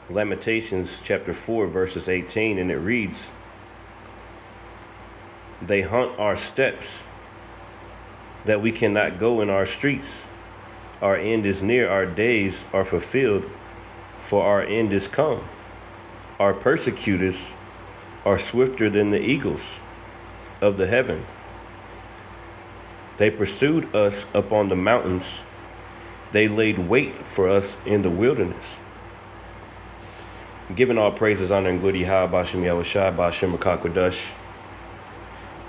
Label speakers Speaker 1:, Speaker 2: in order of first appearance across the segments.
Speaker 1: Lamentations chapter 4, verses 18, and it reads, "They hunt our steps, that we cannot go in our streets. Our end is near, our days are fulfilled, for our end is come. Our persecutors are swifter than the eagles of the heaven. They pursued us upon the mountains. They laid wait for us in the wilderness." Giving all praises, honor, and glory to Yahweh, Bashem Yahushua, Bashem Rakakwadash.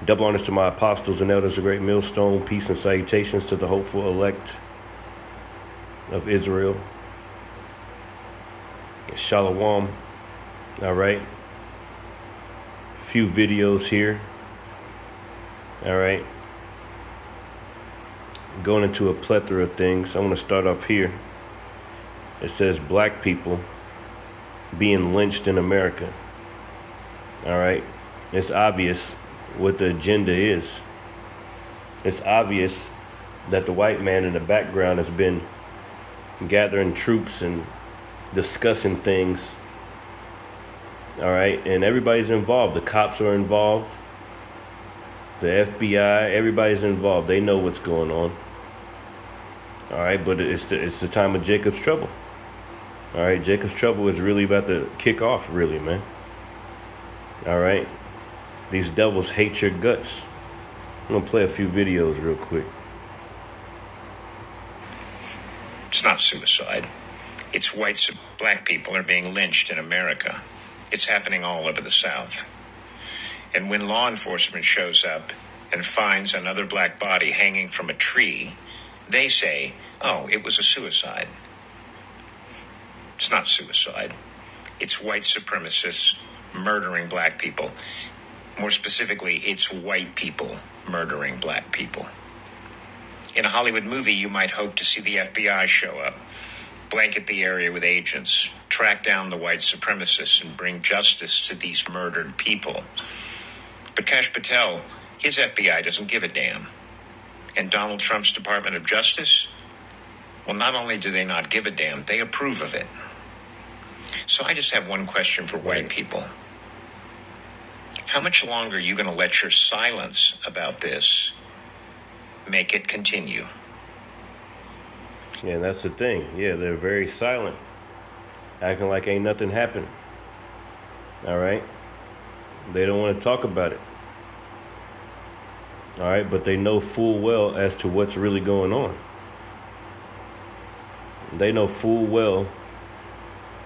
Speaker 1: Double honors to my apostles and elders of Great Millstone. Peace and salutations to the hopeful elect of Israel. Shalom. All right. Few videos here. All right. Going into a plethora of things. I want to start off here. It says black people being lynched in America. All right. It's obvious what the agenda is. It's obvious that the white man in the background has been gathering troops and discussing things. All right. And everybody's involved. The cops are involved. The FBI, everybody's involved. They know what's going on. All right. But it's the time of Jacob's trouble. All right. Jacob's trouble is really about to kick off, really, man. All right. These devils hate your guts. I'm going to play a few videos real quick.
Speaker 2: It's not suicide. It's black people are being lynched in America. It's happening all over the South. And when law enforcement shows up and finds another black body hanging from a tree, they say, oh, it was a suicide. It's not suicide. It's white supremacists murdering black people. More specifically, it's white people murdering black people. In a Hollywood movie, you might hope to see the FBI show up, blanket the area with agents, track down the white supremacists, and bring justice to these murdered people. But Kash Patel, his FBI doesn't give a damn. And Donald Trump's Department of Justice? Well, not only do they not give a damn, they approve of it. So I just have one question for white people. How much longer are you going to let your silence about this make it continue?
Speaker 1: Yeah, that's the thing. Yeah, they're very silent, acting like ain't nothing happened. All right? They don't want to talk about it. All right, but they know full well as to what's really going on. They know full well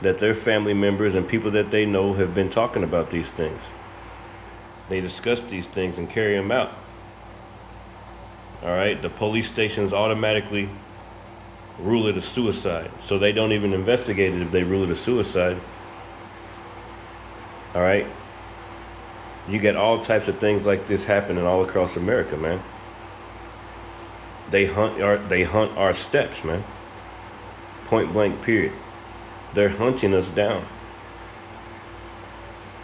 Speaker 1: that their family members and people that they know have been talking about these things. They discuss these things and carry them out. All right, the police stations automatically rule it a suicide, so they don't even investigate it if they rule it a suicide. All right, you get all types of things like this happening all across America, man. They hunt our steps, man. Point blank, period. They're hunting us down.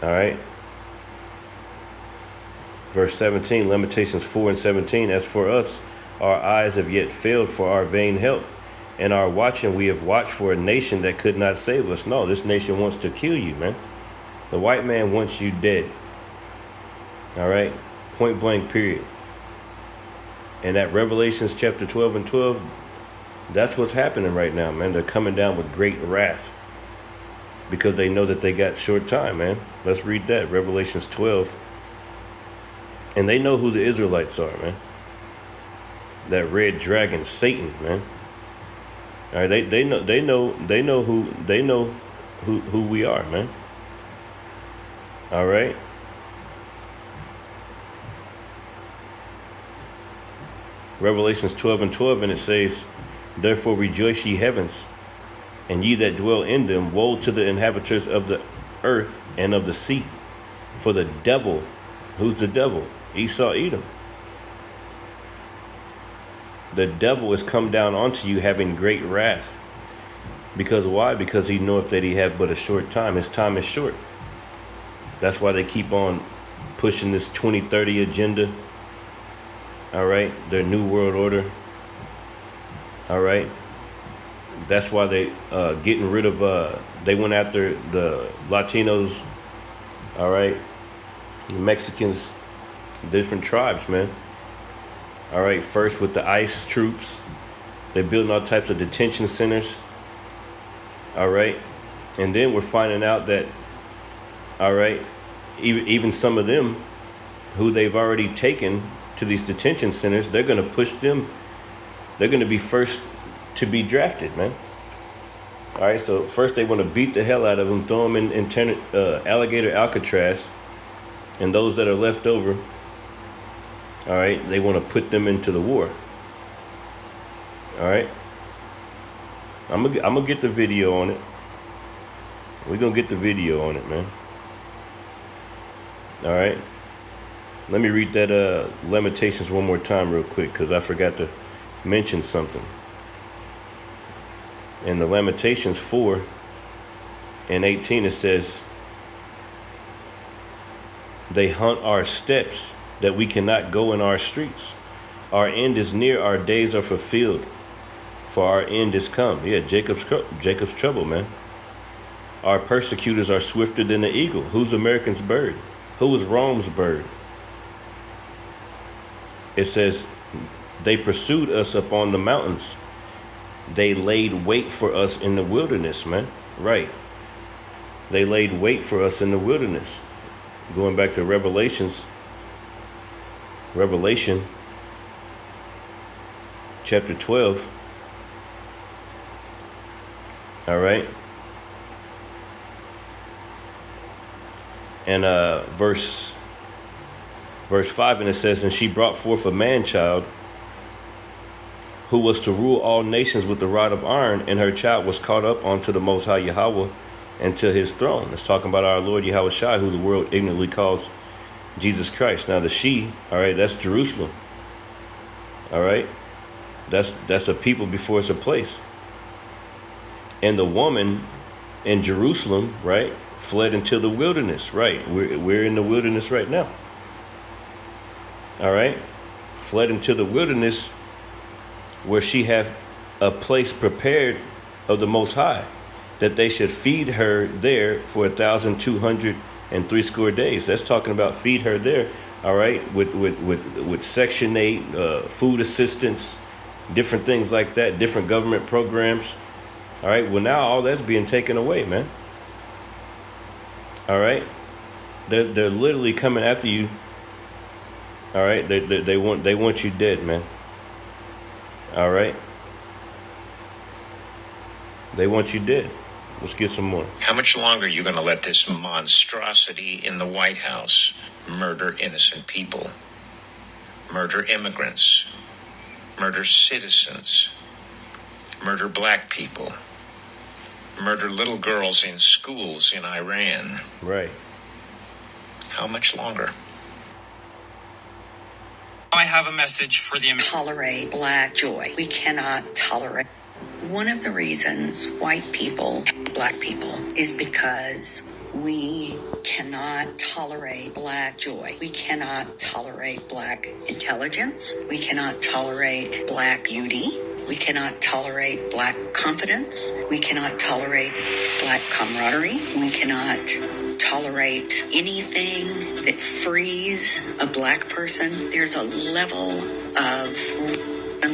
Speaker 1: All right. Verse 17, Lamentations 4 and 17. As for us, our eyes have yet failed for our vain help, and our watching we have watched for a nation that could not save us. No, this nation wants to kill you, man. The white man wants you dead. All right? Point blank, period. And at Revelations chapter 12 and 12, that's what's happening right now, man. They're coming down with great wrath because they know that they got short time, man. Let's read that, Revelations 12. And they know who the Israelites are, man. That red dragon, Satan, man. All right, they know who we are, man. All right. Revelations 12 and 12, and it says, "Therefore rejoice, ye heavens, and ye that dwell in them. Woe to the inhabitants of the earth and of the sea. For the devil," who's the devil? Esau, Edom. "The devil is come down unto you, having great wrath." Because why? Because he knoweth that he hath but a short time. His time is short. That's why they keep on pushing this 2030 agenda. All right, their new world order. All right, that's why they getting rid of They went after the Latinos, all right, the Mexicans, different tribes, man. All right, first with the ICE troops. They're building all types of detention centers. All right. And then we're finding out that, all right, even some of them who they've already taken to these detention centers, they're going to push them. They're going to be first to be drafted, man. All right. So first they want to beat the hell out of them, throw them in alligator Alcatraz. And those that are left over, all right, they want to put them into the war. All right. I'm gonna get the video on it. We're gonna get the video on it, man. All right. Let me read that Lamentations one more time real quick, because I forgot to mention something. In the Lamentations 4:18, it says, they hunt our steps that we cannot go in our streets. Our end is near, our days are fulfilled, for our end is come. Yeah, Jacob's trouble, man. Our persecutors are swifter than the eagle. Who's American's bird? Who is Rome's bird? It says, they pursued us upon the mountains. They laid wait for us in the wilderness, man. Right. They laid wait for us in the wilderness. Going back to Revelation chapter 12. All right. And verse 5, and it says, and she brought forth a man-child who was to rule all nations with the rod of iron, and her child was caught up onto the Most High Yahweh and to his throne. It's talking about our Lord Yahweh Shai, who the world ignorantly calls Jesus Christ. Now the she, all right, that's Jerusalem. All right. That's a people before it's a place. And the woman in Jerusalem, right, fled into the wilderness, right? We're in the wilderness right now. All right. Fled into the wilderness, where she hath a place prepared of the Most High, that they should feed her there for 1,260 days. That's talking about feed her there, all right, with Section 8, food assistance, different things like that, different government programs. All right, well, now all that's being taken away, man. All right, they're literally coming after you. All right, they want you dead, man. All right, they want you dead. Let's get some more.
Speaker 2: How much longer are you going to let this monstrosity in the White House murder innocent people, murder immigrants, murder citizens, murder black people, murder little girls in schools in Iran?
Speaker 1: Right.
Speaker 2: How much longer?
Speaker 3: I have a message for the
Speaker 4: tolerate black joy. We cannot tolerate. One of the reasons white people, black people, is because we cannot tolerate black joy. We cannot tolerate black intelligence. We cannot tolerate black beauty. We cannot tolerate black confidence. We cannot tolerate black camaraderie. We cannot tolerate anything that frees a black person. There's a level of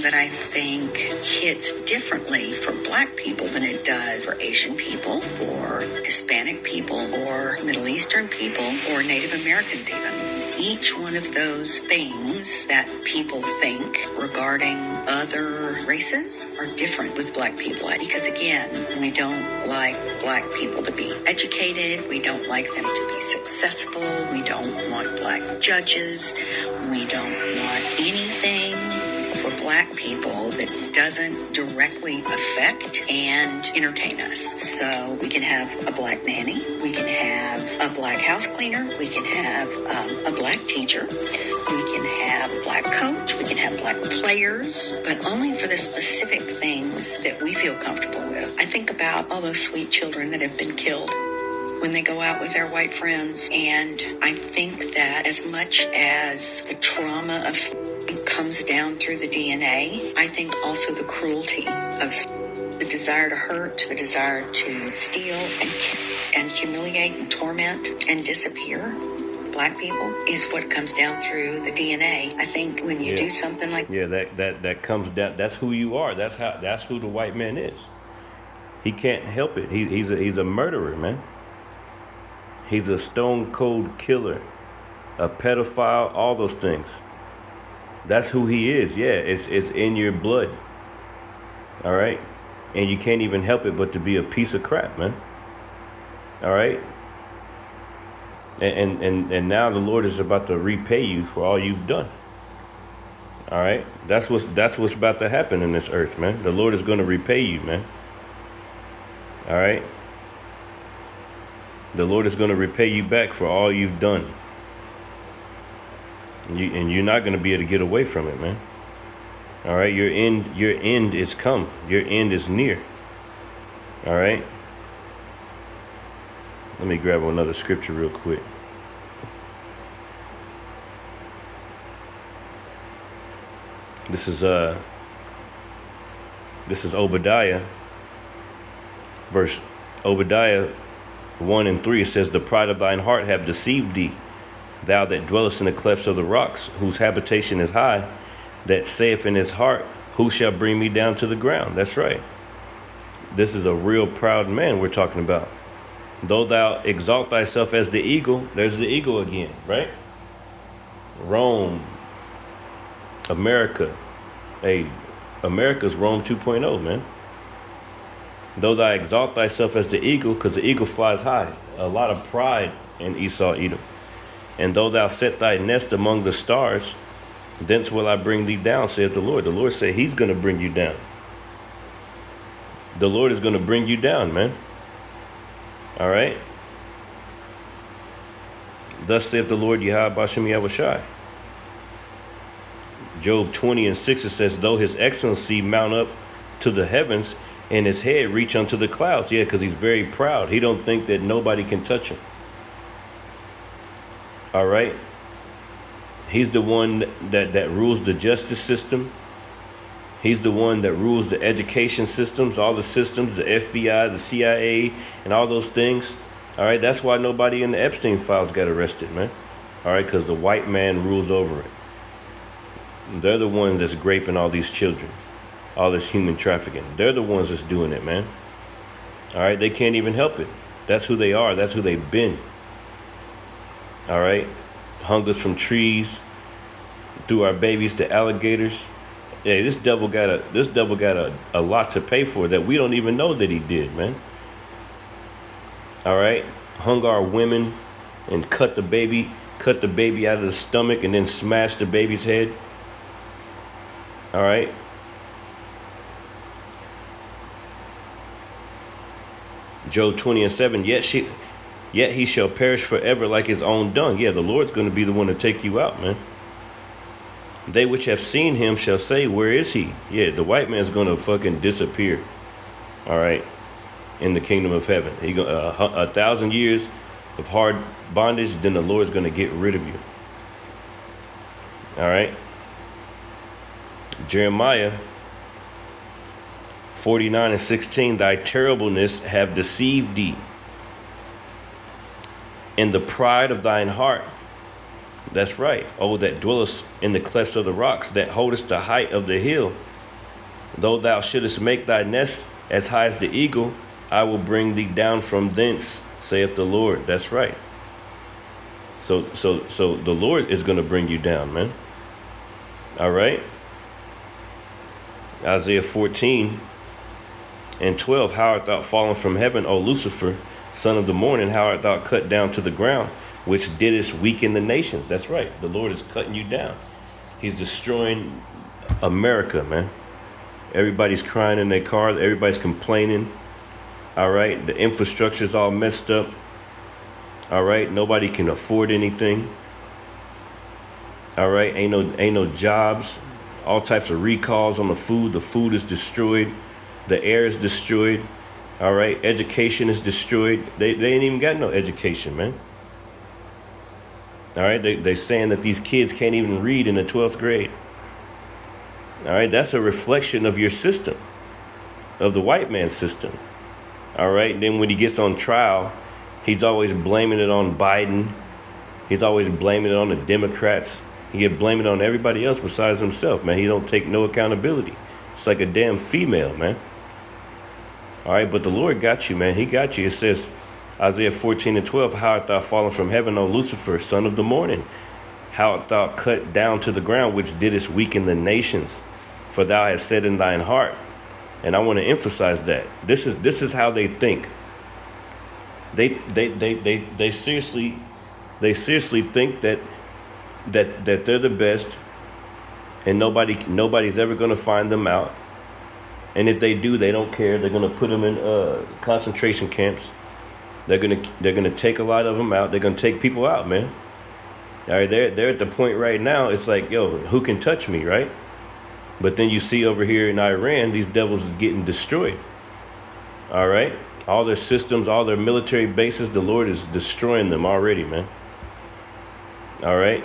Speaker 4: that I think hits differently for black people than it does for Asian people or Hispanic people or Middle Eastern people or Native Americans even. Each one of those things that people think regarding other races are different with black people, because again, we don't like black people to be educated. We don't like them to be successful. We don't want black judges. We don't want anything for black people that doesn't directly affect and entertain us. So we can have a black nanny, we can have a black house cleaner, we can have a black teacher, we can have a black coach, we can have black players, but only for the specific things that we feel comfortable with. I think about all those sweet children that have been killed when they go out with their white friends, and I think that as much as the trauma of slavery comes down through the DNA, I think also the cruelty of the desire to hurt, the desire to steal and humiliate and torment and disappear black people is what comes down through the DNA. I think when you do something like
Speaker 1: that comes down. That's who you are. That's who the white man is. He can't help it. He's a murderer, man. He's a stone cold killer, a pedophile, all those things. That's who he is. Yeah, it's in your blood. All right, and you can't even help it but to be a piece of crap, man. All right. And now the Lord is about to repay you for all you've done. All right, that's what's about to happen in this earth, man. The Lord is going to repay you, man. All right, the Lord is going to repay you back for all you've done. And you're not going to be able to get away from it, man. All right, your end is come. Your end is near. All right. Let me grab another scripture real quick. This is Obadiah, verse Obadiah 1 and 3. It says, "The pride of thine heart have deceived thee, thou that dwellest in the clefts of the rocks, whose habitation is high, that saith in his heart, who shall bring me down to the ground?" That's right. This is a real proud man we're talking about. "Though thou exalt thyself as the eagle," there's the eagle again, right? Rome, America. Hey, America's Rome 2.0, man. "Though thou exalt thyself as the eagle," because the eagle flies high. A lot of pride in Esau, Edom. "And though thou set thy nest among the stars, thence will I bring thee down, saith the Lord." The Lord said he's going to bring you down. The Lord is going to bring you down, man. All right. "Thus saith the Lord Yahweh Bashem Yahushai." Job 20 and 6, it says, "Though his excellency mount up to the heavens and his head reach unto the clouds." Yeah, because he's very proud. He don't think that nobody can touch him. All right. He's the one that rules the justice system. He's the one that rules the education systems, all the systems, the FBI, the CIA, and all those things. All right, that's why nobody in the Epstein files got arrested, man. All right, because the white man rules over it. They're the ones that's raping all these children, all this human trafficking. They're the ones that's doing it, man. All right, they can't even help it. That's who they are. That's who they've been. All right, hung us from trees, threw our babies to alligators. Yeah, this devil got a lot to pay for that we don't even know that he did, man. All right, hung our women and cut the baby out of the stomach and then smashed the baby's head. All right. Job 20 and 7. Yet he shall perish forever like his own dung. Yeah, the Lord's going to be the one to take you out, man. "They which have seen him shall say, where is he?" Yeah, the white man's going to fucking disappear. All right. In the kingdom of heaven. 1,000 years of hard bondage, then the Lord's going to get rid of you. All right. Jeremiah 49 and 16. "Thy terribleness have deceived thee, in the pride of thine heart." That's right. "Oh, that dwellest in the clefts of the rocks, that holdest the height of the hill. Though thou shouldest make thy nest as high as the eagle, I will bring thee down from thence, saith the Lord." That's right. So the Lord is going to bring you down, man. All right. Isaiah 14 and 12. "How art thou fallen from heaven, O Lucifer, son of the morning? How art thou cut down to the ground, which didst weaken the nations?" That's right. The Lord is cutting you down. He's destroying America, man. Everybody's crying in their car. Everybody's complaining. All right. The infrastructure's all messed up. All right. Nobody can afford anything. All right. Ain't no jobs. All types of recalls on the food. The food is destroyed. The air is destroyed. All right. Education is destroyed. They ain't even got no education, man. All right. They're saying that these kids can't even read in the 12th grade. All right. That's a reflection of your system. of the white man system. All right. Then when he gets on trial, he's always blaming it on Biden. He's always blaming it on the Democrats. He get blaming it on everybody else besides himself, man. He don't take no accountability. It's like a damn female, man. All right, but the Lord got you, man. He got you. It says, Isaiah 14:12, how art thou fallen from heaven, O Lucifer, son of the morning? How art thou cut down to the ground, which didst weaken the nations? For thou hast said in thine heart. And I want to emphasize that. This is how they think. They seriously think that they're the best, and nobody's ever going to find them out. And if they do, they don't care. They're going to put them in concentration camps. They're gonna take a lot of them out. They're gonna take people out, man. All right, they're at the point right now. It's like, yo, who can touch me, right? But then you see over here in Iran, these devils is getting destroyed. All right, all their systems, all their military bases, the Lord is destroying them already, man. All right.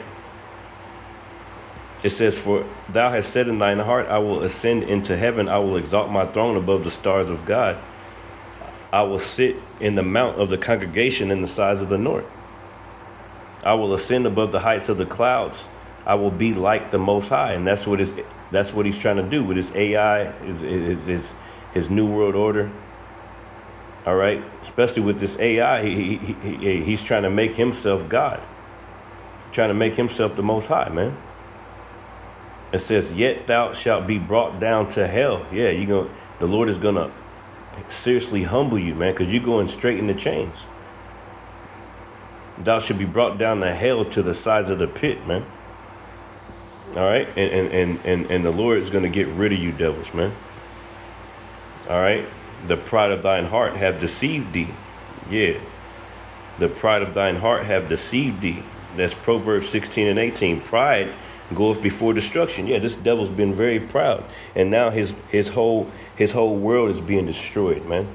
Speaker 1: It says, for thou hast said in thine heart, I will ascend into heaven. I will exalt my throne above the stars of God. I will sit in the mount of the congregation in the sides of the north. I will ascend above the heights of the clouds. I will be like the Most High. And that's what he's trying to do with his AI, his new world order. All right. Especially with this AI, he's trying to make himself God. Trying to make himself the Most High, man. It says, yet thou shalt be brought down to hell. Yeah, the Lord is going to seriously humble you, man, because you're going straight in the chains. Thou should be brought down to hell, to the sides of the pit, man. All right, and the Lord is going to get rid of you devils, man. All right, the pride of thine heart have deceived thee. Yeah, the pride of thine heart have deceived thee. That's Proverbs 16:18. Pride goeth before destruction. Yeah, this devil's been very proud, and now his whole world is being destroyed, man.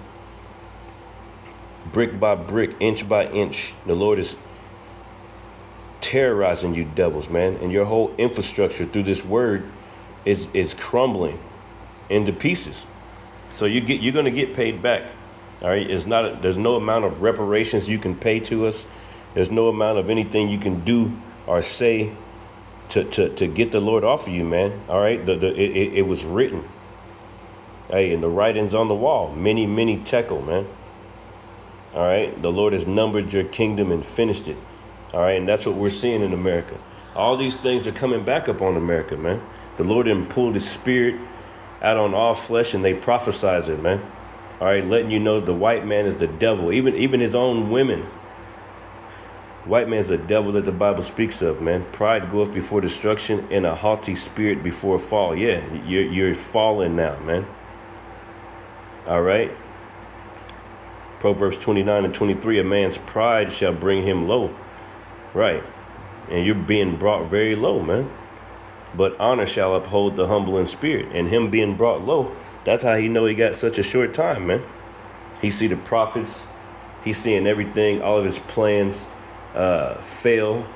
Speaker 1: Brick by brick, inch by inch, the Lord is terrorizing you devils, man, and your whole infrastructure through this word is crumbling into pieces. So you're going to get paid back. All right, there's no amount of reparations you can pay to us. There's no amount of anything you can do or say to get the Lord off of you, man. All right, it was written. Hey, and the writing's on the wall. Many, many tekel, man. All right, the Lord has numbered your kingdom and finished it. All right, and that's what we're seeing in America. All these things are coming back up on America, man. The Lord done pulled his spirit out on all flesh, and they prophesize it, man. All right, letting you know the white man is the devil. Even his own women. White man's the devil that the Bible speaks of, man. Pride goeth before destruction, and a haughty spirit before fall. Yeah, you're falling now, man. All right. Proverbs 29:23, a man's pride shall bring him low. Right. And you're being brought very low, man. But honor shall uphold the humble in spirit. And him being brought low, that's how he know he got such a short time, man. He see the prophets. He's seeing everything, all of his plans fail.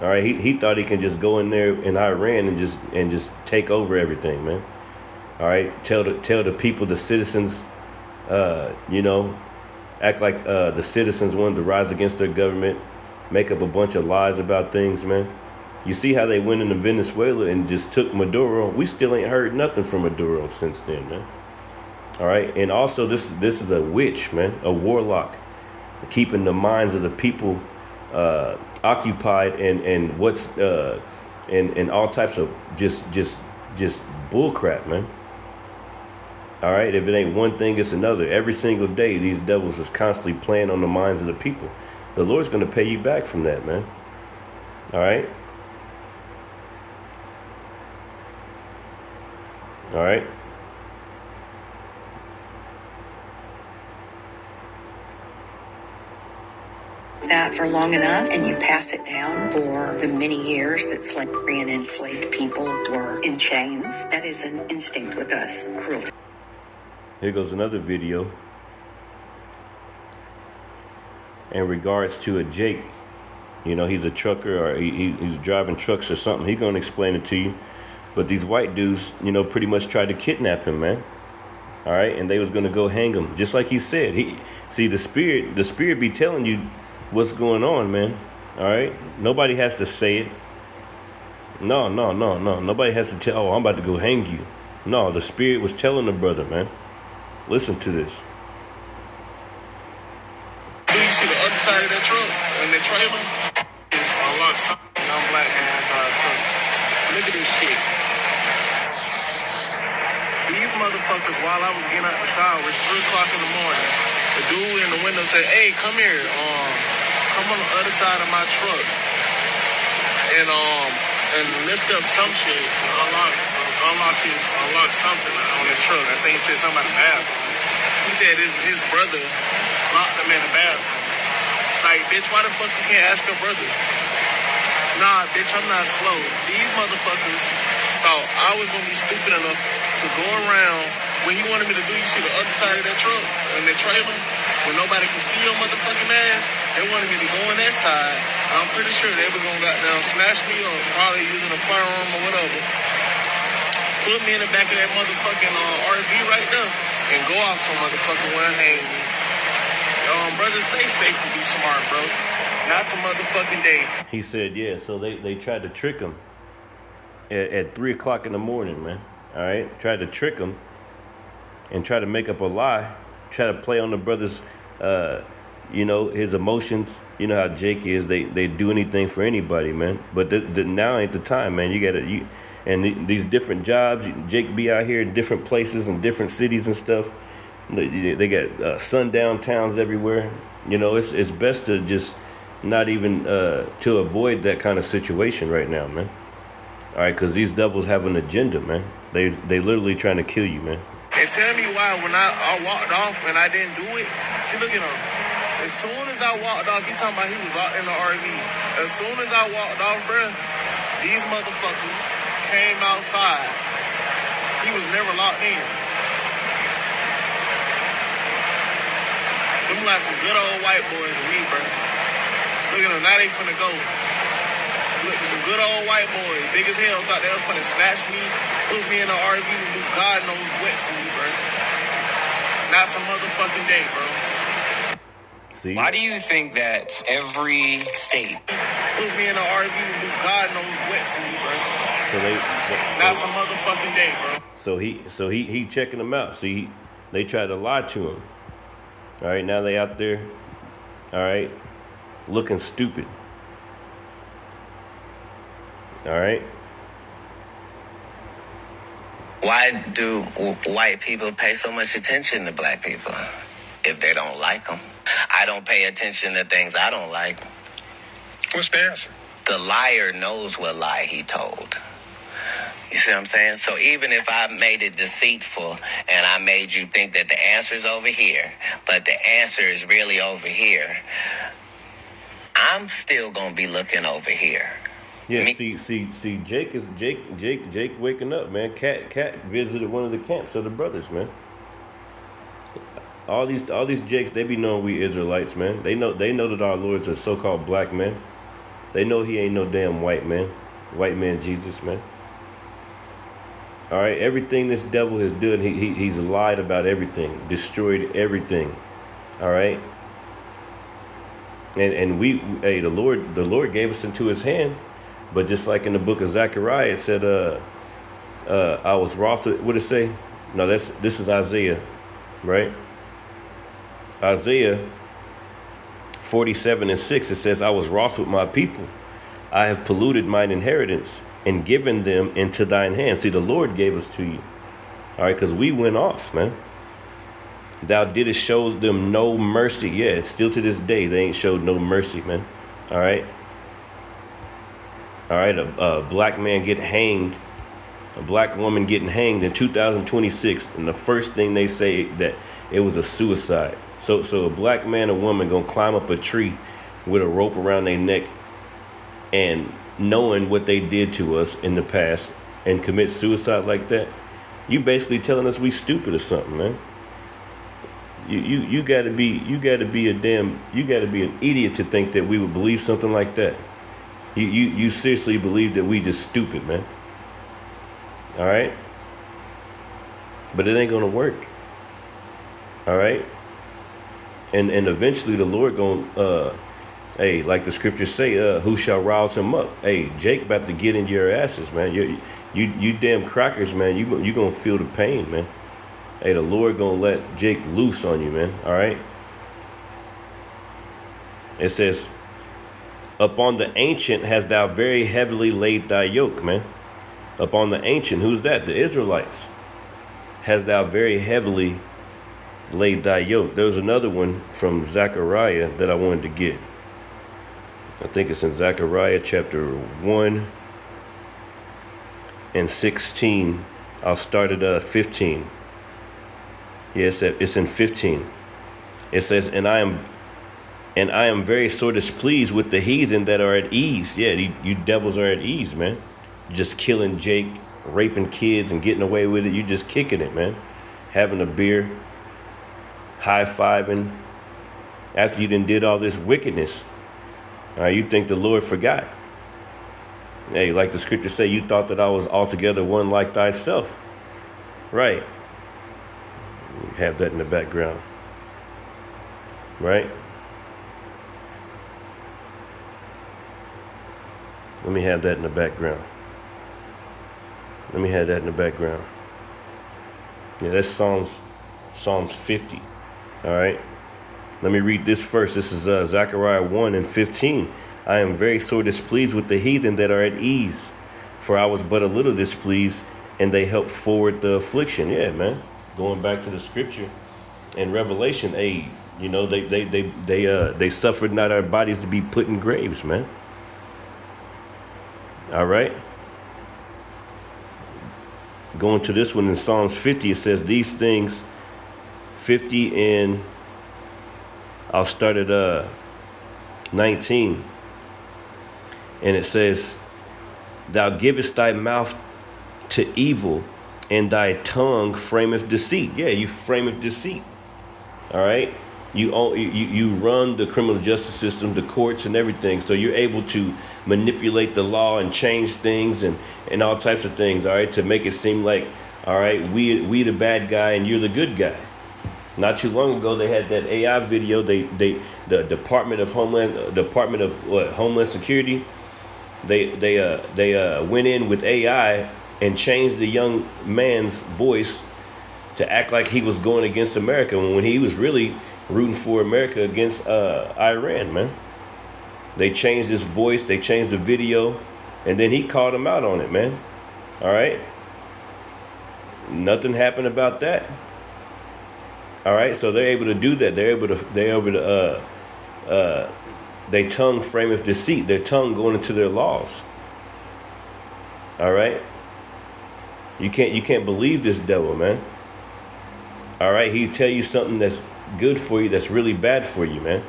Speaker 1: All right, he thought he can just go in there in Iran and just take over everything, man. All right, tell the people, the citizens, act like the citizens wanted to rise against their government, make up a bunch of lies about things, man. You see how they went into Venezuela and just took Maduro. We still ain't heard nothing from Maduro since then, man. All right, and also this is a witch, man, a warlock, keeping the minds of the people occupied and what's and all types of just bull crap, man. All right, if it ain't one thing, it's another. Every single day, these devils is constantly playing on the minds of the people. The Lord's going to pay you back from that, man. All right. All right.
Speaker 4: That for long enough, and you pass it down for the many years that slavery and enslaved people were in chains. That is an instinct with us, cruelty.
Speaker 1: Here goes another video in regards to a Jake. He's a trucker, or he's driving trucks or something. He's going to explain it to you. But these white dudes, pretty much tried to kidnap him, man. All right, and they was gonna go hang him, just like he said. The spirit be telling you what's going on, man. All right, nobody has to say it. No. Nobody has to tell. Oh, I'm about to go hang you. No, the spirit was telling the brother, man. Listen to this.
Speaker 5: Do you see the other side of that truck in the trailer? It's a lot of young black man trucks. Look at this shit. These motherfuckers, while I was getting out the shower, it's 3 o'clock in the morning. The dude in the window said, "Hey, come here. Come on the other side of my truck and lift up some shit to unlock something on his truck." I think he said something about the bathroom. He said his brother locked him in the bathroom. Like, bitch, why the fuck you can't ask your brother? Nah, bitch, I'm not slow. These motherfuckers thought I was gonna be stupid enough to go around when he wanted me to do. You see the other side of that truck in the trailer, when nobody can see your motherfucking ass. They wanted me to go on that side. I'm pretty sure they was gonna goddamn snatch me or probably using a firearm or whatever. Put me in the back of that motherfucking RV right there and go off some motherfucking one hang me. Brother, stay safe and be smart, bro. Not to motherfucking day.
Speaker 1: He said, yeah. So they tried to trick him at 3 o'clock in the morning, man. All right, tried to trick him and try to make up a lie. Try to play on the brother's, his emotions. You know how Jake is. They do anything for anybody, man. But now ain't the time, man. These different jobs. Jake be out here in different places and different cities and stuff. They got sundown towns everywhere. It's best to just not even to avoid that kind of situation right now, man. All right, because these devils have an agenda, man. They literally trying to kill you, man.
Speaker 5: And tell me why when I walked off and I didn't do it. See, look at him. As soon as I walked off, he talking about he was locked in the RV. As soon as I walked off, bruh, these motherfuckers came outside. He was never locked in. Them like some good old white boys with me, bro. Look at them, now they finna go. Look, some good old white boys, big as hell, thought they was finna snatch me, put me in an RV and do God knows what to me, bro. Not some motherfucking day, bro.
Speaker 1: See?
Speaker 3: Why do you think that every state
Speaker 5: Put me in an RV and do God knows what to me, bro. Not some motherfucking day, bro.
Speaker 1: So he checking them out. See, they tried to lie to him. All right, now they out there, all right, looking stupid. All right.
Speaker 6: Why do white people pay so much attention to black people if they don't like them? I don't pay attention to things I don't like.
Speaker 5: What's the answer?
Speaker 6: The liar knows what lie he told. You see what I'm saying? So even if I made it deceitful and I made you think that the answer's over here, but the answer is really over here, I'm still gonna be looking over here.
Speaker 1: Yeah, see, Jake waking up, man. Cat visited one of the camps of the brothers, man. All these Jakes, they be knowing we Israelites, man. They know that our Lord's a so-called black man. They know he ain't no damn white man Jesus, man. All right, everything this devil has done, he's lied about everything, destroyed everything. All right, and the Lord gave us into his hand, but just like in the book of Zechariah, it said, I was wroth with, what did it say? No, this is Isaiah, right? Isaiah 47:6, it says, I was wroth with my people. I have polluted mine inheritance and given them into thine hand. See, the Lord gave us to you. All right, because we went off, man. Thou didst show them no mercy. Yeah, it's still to this day, they ain't showed no mercy, man. All right. All right, a black man get hanged, a black woman getting hanged in 2026, and the first thing they say that it was a suicide. So a black man or woman gonna climb up a tree with a rope around their neck and knowing what they did to us in the past and commit suicide like that, you basically telling us we stupid or something, man. You gotta be an idiot to think that we would believe something like that. You seriously believe that we just stupid, man. All right, but it ain't gonna work. All right. And eventually the Lord gonna hey, like the scriptures say, who shall rouse him up? Hey, Jake about to get into your asses, man. You damn crackers, man. You gonna feel the pain, man. Hey, the Lord gonna let Jake loose on you, man. All right. It says, upon the ancient hast thou very heavily laid thy yoke, man. Upon the ancient, who's that? The Israelites. Hast thou very heavily laid thy yoke. There was another one from Zechariah that I wanted to get. I think it's in Zechariah chapter 1 and 16. I'll start at 15. Yes, it's in 15. It says, and I am very sore displeased with the heathen that are at ease. Yeah, you devils are at ease, man. Just killing Jake, raping kids and getting away with it. You just kicking it, man. Having a beer, high-fiving after you done did all this wickedness. You think the Lord forgot. Hey, like the scripture say, you thought that I was altogether one like thyself. Right. Have that in the background. Right. Let me have that in the background. Let me have that in the background. Yeah, that's Psalms 50. All right. Let me read this first. This is Zechariah 1 and 15. I am very sore displeased with the heathen that are at ease, for I was but a little displeased, and they helped forward the affliction. Yeah, man. Going back to the scripture in Revelation, hey, you know, they suffered not our bodies to be put in graves, man. All right. Going to this one in Psalms 50, it says these things, 50 and I'll start at 19. And it says, thou givest thy mouth to evil, and thy tongue frameth deceit. Yeah, you frameth deceit. All right. You run the criminal justice system, the courts and everything. So you're able to manipulate the law and change things and all types of things. All right. To make it seem like, all right, we the bad guy and you're the good guy. Not too long ago, they had that AI video. The Department of Homeland Security. They went in with AI and changed the young man's voice to act like he was going against America when he was really rooting for America against Iran, man. They changed his voice, they changed the video, and then he called him out on it, man. All right. Nothing happened about that. All right, so they're able to do that. They tongue frameth deceit. Their tongue going into their laws. All right. You can't believe this devil, man. All right, he tell you something that's good for you that's really bad for you, man.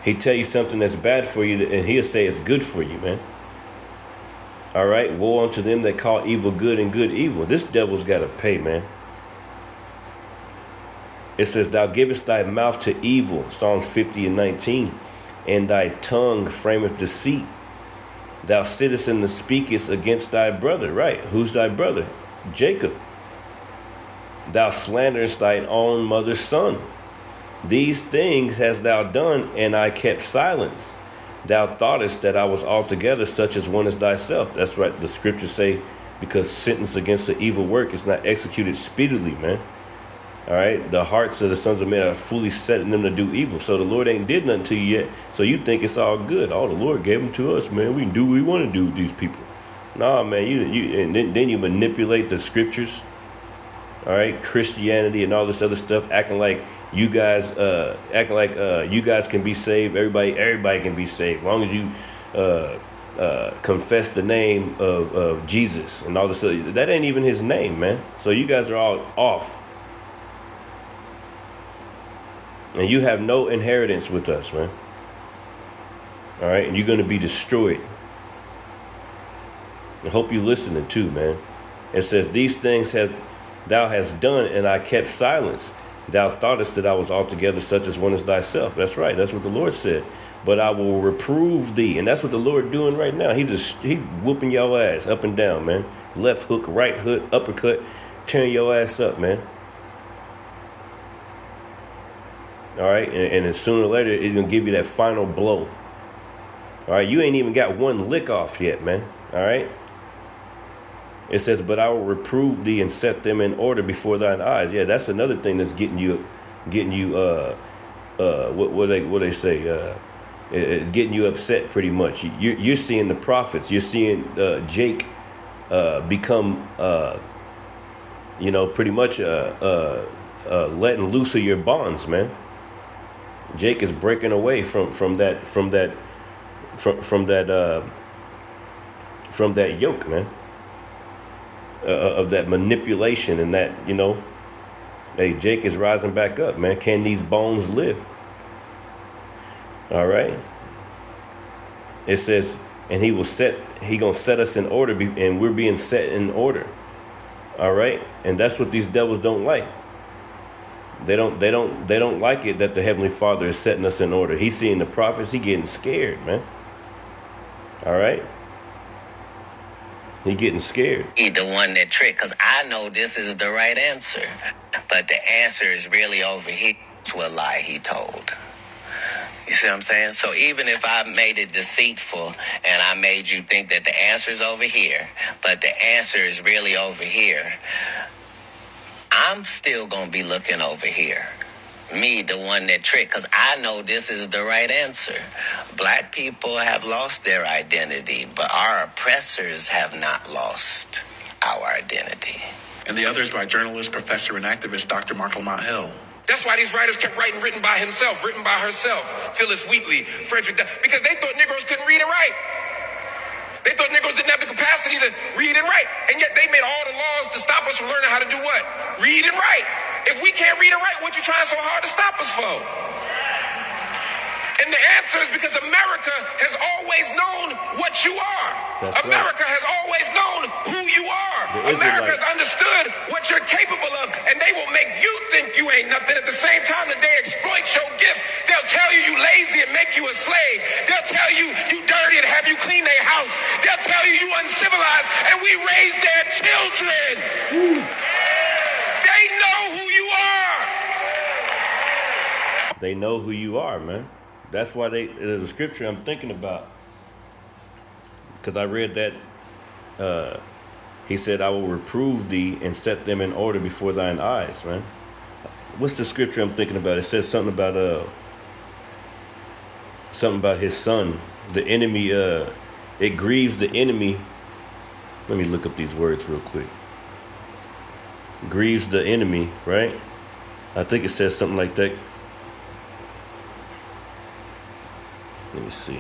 Speaker 1: He tell you something that's bad for you and he'll say it's good for you, man. All right, woe unto them that call evil good and good evil. This devil's got to pay, man. It says, thou givest thy mouth to evil, Psalms 50 and 19, and thy tongue frameth deceit. Thou sittest and speakest against thy brother. Right. Who's thy brother? Jacob. Thou slanderest thine own mother's son. These things hast thou done, and I kept silence. Thou thoughtest that I was altogether such as one as thyself. That's right. The scriptures say, because sentence against the evil work is not executed speedily, man. All right. The hearts of the sons of men are fully set in them to do evil. So the Lord ain't did nothing to you yet. So you think it's all good. Oh, the Lord gave them to us, man. We can do what we want to do with these people. Nah, man. You and then you manipulate the scriptures. All right. Christianity and all this other stuff, acting like you guys you guys can be saved. Everybody can be saved. As long as you confess the name of Jesus and all this stuff. That ain't even his name, man. So you guys are all off. And you have no inheritance with us, man. All right. And you're going to be destroyed. I hope you're listening too, man. It says, these things thou hast done, and I kept silence. Thou thoughtest that I was altogether such as one as thyself. That's right. That's what the Lord said. But I will reprove thee. And that's what the Lord doing right now. He whooping your ass up and down, man. Left hook, right hook, uppercut, tearing your ass up, man. All right, and then sooner or later it's gonna give you that final blow. All right, you ain't even got one lick off yet, man. All right. It says, "But I will reprove thee and set them in order before thine eyes." Yeah, that's another thing that's getting you. What they say? It's getting you upset pretty much. You're seeing the prophets. You're seeing Jake become, pretty much letting loose of your bonds, man. Jake is breaking away from that yoke, man, of that manipulation and that, hey, Jake is rising back up, man. Can these bones live? All right. It says, and he gonna set us in order, and we're being set in order. All right. And that's what these devils don't like. They don't like it that the Heavenly Father is setting us in order. He's seeing the prophets. He getting scared, man. All right. He getting scared.
Speaker 6: He the one that tricked, because I know this is the right answer. But the answer is really over here. It's what lie he told. You see what I'm saying? So even if I made it deceitful and I made you think that the answer is over here, but the answer is really over here, I'm still going to be looking over here. Me, the one that tricked, because I know this is the right answer. Black people have lost their identity, but our oppressors have not lost our identity.
Speaker 7: And the other is by journalist, professor, and activist Dr. Mark Lamont Hill.
Speaker 8: That's why these writers kept written by himself, written by herself, Phyllis Wheatley, Frederick Douglass, because they thought Negroes couldn't read and write. They thought Negroes didn't have the capacity to read and write. And yet they made all the laws to stop us from learning how to do what? Read and write. If we can't read and write, what you trying so hard to stop us for? And the answer is because America has always known what you are.
Speaker 1: That's
Speaker 8: America
Speaker 1: right.
Speaker 8: has always known who you are.
Speaker 1: The
Speaker 8: America
Speaker 1: Israelites.
Speaker 8: has understood what you're capable of, and they will make you think you ain't nothing. At the same time that they exploit your gifts, they'll tell you you lazy and make you a slave. They'll tell you you dirty and have you clean their house. They'll tell you you uncivilized, and we raise their children. They know who you are.
Speaker 1: They know who you are, man. That's why there's a scripture I'm thinking about. Because I read that. He said, "I will reprove thee and set them in order before thine eyes," man. What's the scripture I'm thinking about? It says something about his son. The enemy, it grieves the enemy. Let me look up these words real quick. Grieves the enemy, right? I think it says something like that. Let me see.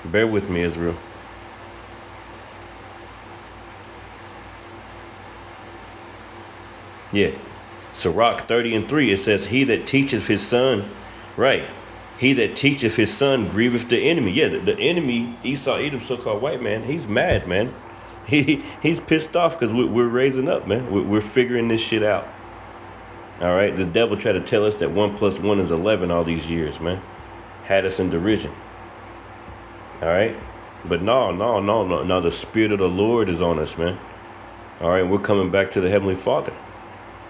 Speaker 1: Bear with me, Israel. Yeah. Sirach 30:3, it says, "He that teacheth his son," right? "He that teacheth his son grieveth the enemy." Yeah, the enemy, Esau, Edom, so-called white man, he's mad, man. He's pissed off because we're raising up, man. We're figuring this shit out. All right, the devil tried to tell us that 1 + 1 is 11 all these years, man. Had us in derision. All right, but no. The Spirit of the Lord is on us, man. All right, we're coming back to the Heavenly Father.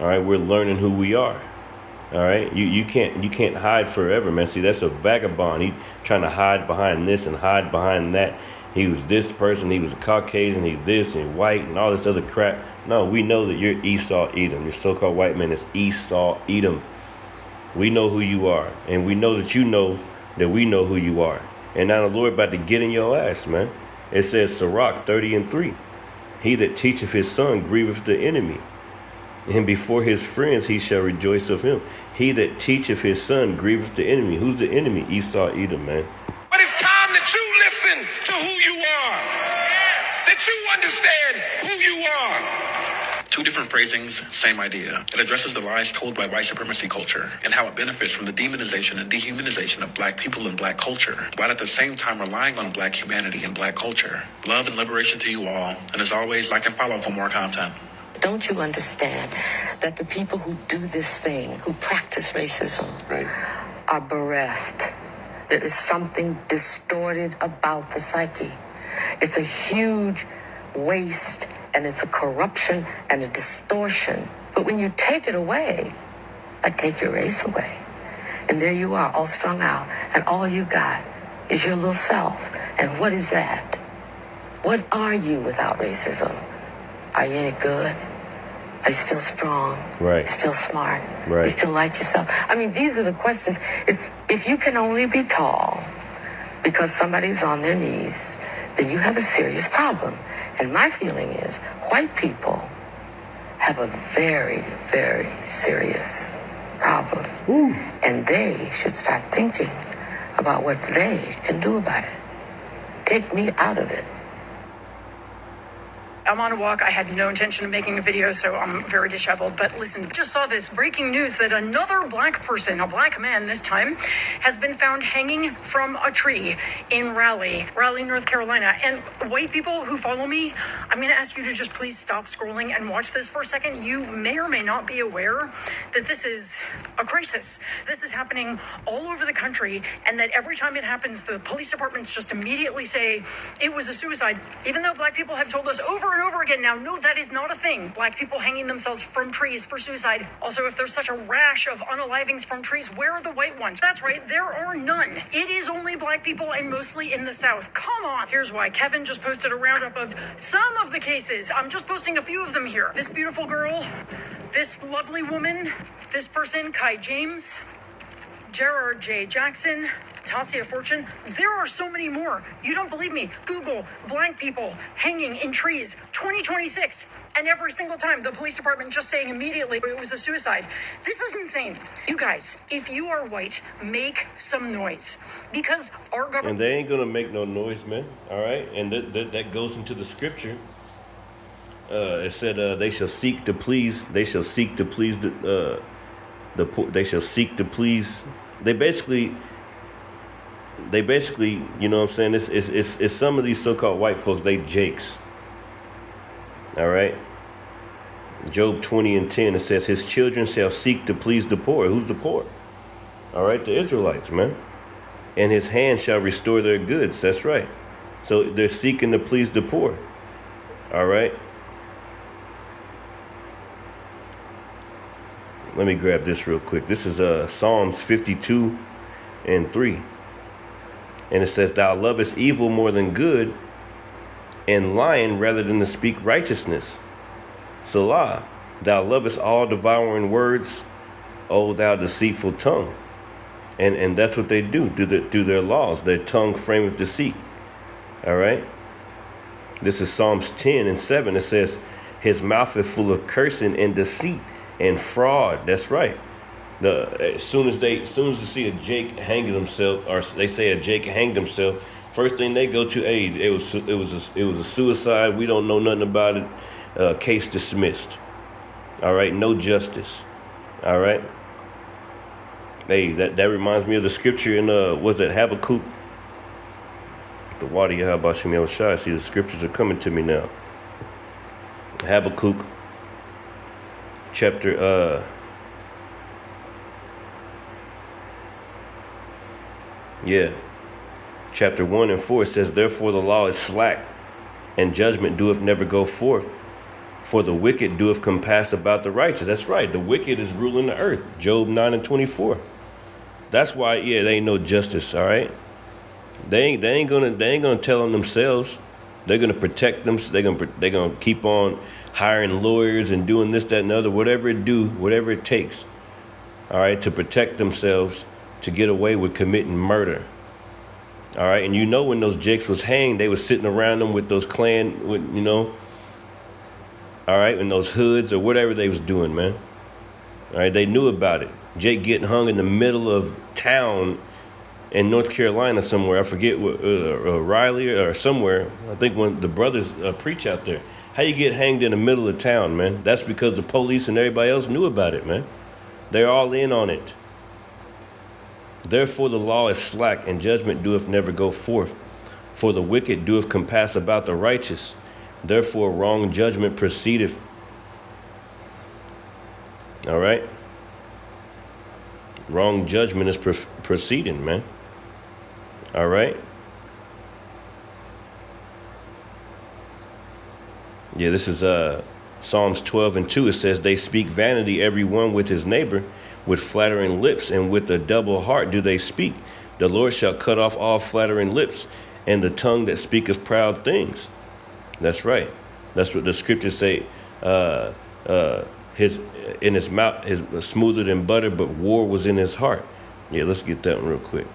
Speaker 1: All right, we're learning who we are. All right, you can't hide forever, man. See, that's a vagabond. He trying to hide behind this and hide behind that. He was this person, he was a Caucasian, he's this and white and all this other crap. No, we know that you're Esau, Edom. Your so-called white man is Esau, Edom. We know who you are, and we know that you know that we know who you are. And now the Lord about to get in your ass, man. It says, Sirach 30:3, "He that teacheth his son grieveth the enemy, and before his friends he shall rejoice of him." He that teacheth his son grieveth the enemy. Who's the enemy? Esau, Edom, man.
Speaker 8: But it's time that you listen to who you are, that you understand who you are.
Speaker 7: Two different phrasings, same idea. It addresses the lies told by white supremacy culture and how it benefits from the demonization and dehumanization of black people and black culture, while at the same time relying on black humanity and black culture. Love and liberation to you all. And as always, like and follow for more content.
Speaker 9: Don't you understand that the people who do this thing, who practice racism, are bereft? There is something distorted about the psyche. It's a huge waste, and it's a corruption and a distortion But when you take it away, I take your race away. And there you are, all strung out. And all you got is your little self. And what is that? What are you without racism? Are you any good? Are you still strong?
Speaker 1: Right.
Speaker 9: Still smart?
Speaker 1: Right.
Speaker 9: You still like yourself? I mean, these are the questions. It's if you can only be tall because somebody's on their knees, then you have a serious problem. And my feeling is white people have a very, very serious problem.
Speaker 1: Ooh.
Speaker 9: And they should start thinking about what they can do about it. Take me out of it.
Speaker 10: I'm on a walk. I had no intention of making a video, so I'm very disheveled. But listen, just saw this breaking news that another black person, a black man this time, has been found hanging from a tree in Raleigh, North Carolina. And white people who follow me, I'm going to ask you to just please stop scrolling and watch this for a second. You may or may not be aware that this is a crisis. This is happening all over the country, and that every time it happens, the police departments just immediately say it was a suicide, even though black people have told us over and over again now, no, that is not a thing. Black people hanging themselves from trees for suicide. Also, if there's such a rash of unalivings from trees, where are the white ones? That's right, there are none. It is only black people, and mostly in the South. Come on. Here's why. Kevin just posted a roundup of some of the cases. I'm just posting a few of them here. This beautiful girl, this lovely woman, this person, Kai James, Gerard J. Jackson, Tasia Fortune. There are so many more. You don't believe me? Google black people hanging in trees 2026. And every single time the police department just saying immediately it was a suicide. This is insane. You guys, if you are white, make some noise. Because our government...
Speaker 1: And they ain't going to make no noise, man. All right? And that goes into the scripture. It said they shall seek to please. They shall seek to please the poor. They shall seek to please. They basically, you know what I'm saying? It's some of these so-called white folks, they jakes. All right? Job 20:10, it says, his children shall seek to please the poor. Who's the poor? All right, the Israelites, man. And his hand shall restore their goods. That's right. So they're seeking to please the poor. All right? Let me grab this real quick. This is Psalms 52:3. And it says, thou lovest evil more than good, and lying rather than to speak righteousness. Salah, thou lovest all devouring words, O thou deceitful tongue. And that's what they do through their laws. Their tongue frameth deceit. All right? This is Psalms 10:7. It says, his mouth is full of cursing and deceit and fraud. That's right. As soon as they see a Jake hanging himself, or they say a Jake hanged himself, first thing they go to, hey, it was a suicide. We don't know nothing about it. Case dismissed. All right, no justice. All right. Hey, that reminds me of the scripture in was it Habakkuk? The water, how about Shemel Shai? See, the scriptures are coming to me now. Habakkuk. Chapter chapter 1:4 says, therefore the law is slack, and judgment doeth never go forth, for the wicked doeth compass about the righteous. That's right, the wicked is ruling the earth. Job 9:24. That's why, there ain't no justice. All right, they ain't gonna tell on themselves. They're gonna protect them. They're gonna keep on hiring lawyers and doing this, that, and the other, whatever it takes, all right, to protect themselves, to get away with committing murder. All right, and you know when those jakes was hanged, they was sitting around them with those all right, in those hoods or whatever they was doing, man. All right, they knew about it. Jake getting hung in the middle of town in North Carolina somewhere. I forget what, Riley or somewhere. I think when the brothers preach out there. How you get hanged in the middle of town, man? That's because the police and everybody else knew about it, man. They're all in on it. Therefore the law is slack, and judgment doeth never go forth. For the wicked doeth compass about the righteous. Therefore wrong judgment proceedeth. All right? Wrong judgment is proceeding, man. All right? Yeah, this is Psalms 12:2, it says, they speak vanity, every one with his neighbor, with flattering lips, and with a double heart do they speak. The Lord shall cut off all flattering lips, and the tongue that speaketh proud things. That's right. That's what the scriptures say. His in his mouth is smoother than butter, but war was in his heart. Yeah, let's get that one real quick.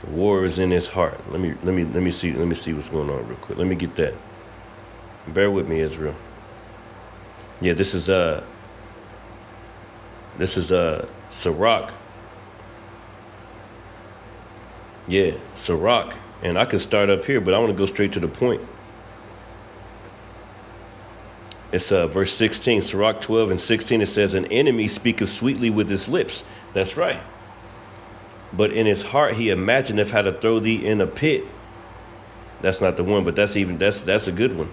Speaker 1: War is in his heart. Let me see what's going on real quick. Let me get that. Bear with me, Israel. Yeah, this is Sirach. Yeah, Sirach. And I can start up here, but I want to go straight to the point. It's verse 16, Sirach 12:16. It says, an enemy speaketh sweetly with his lips. That's right. But in his heart he imagineth how to throw thee in a pit. That's not the one, but that's a good one.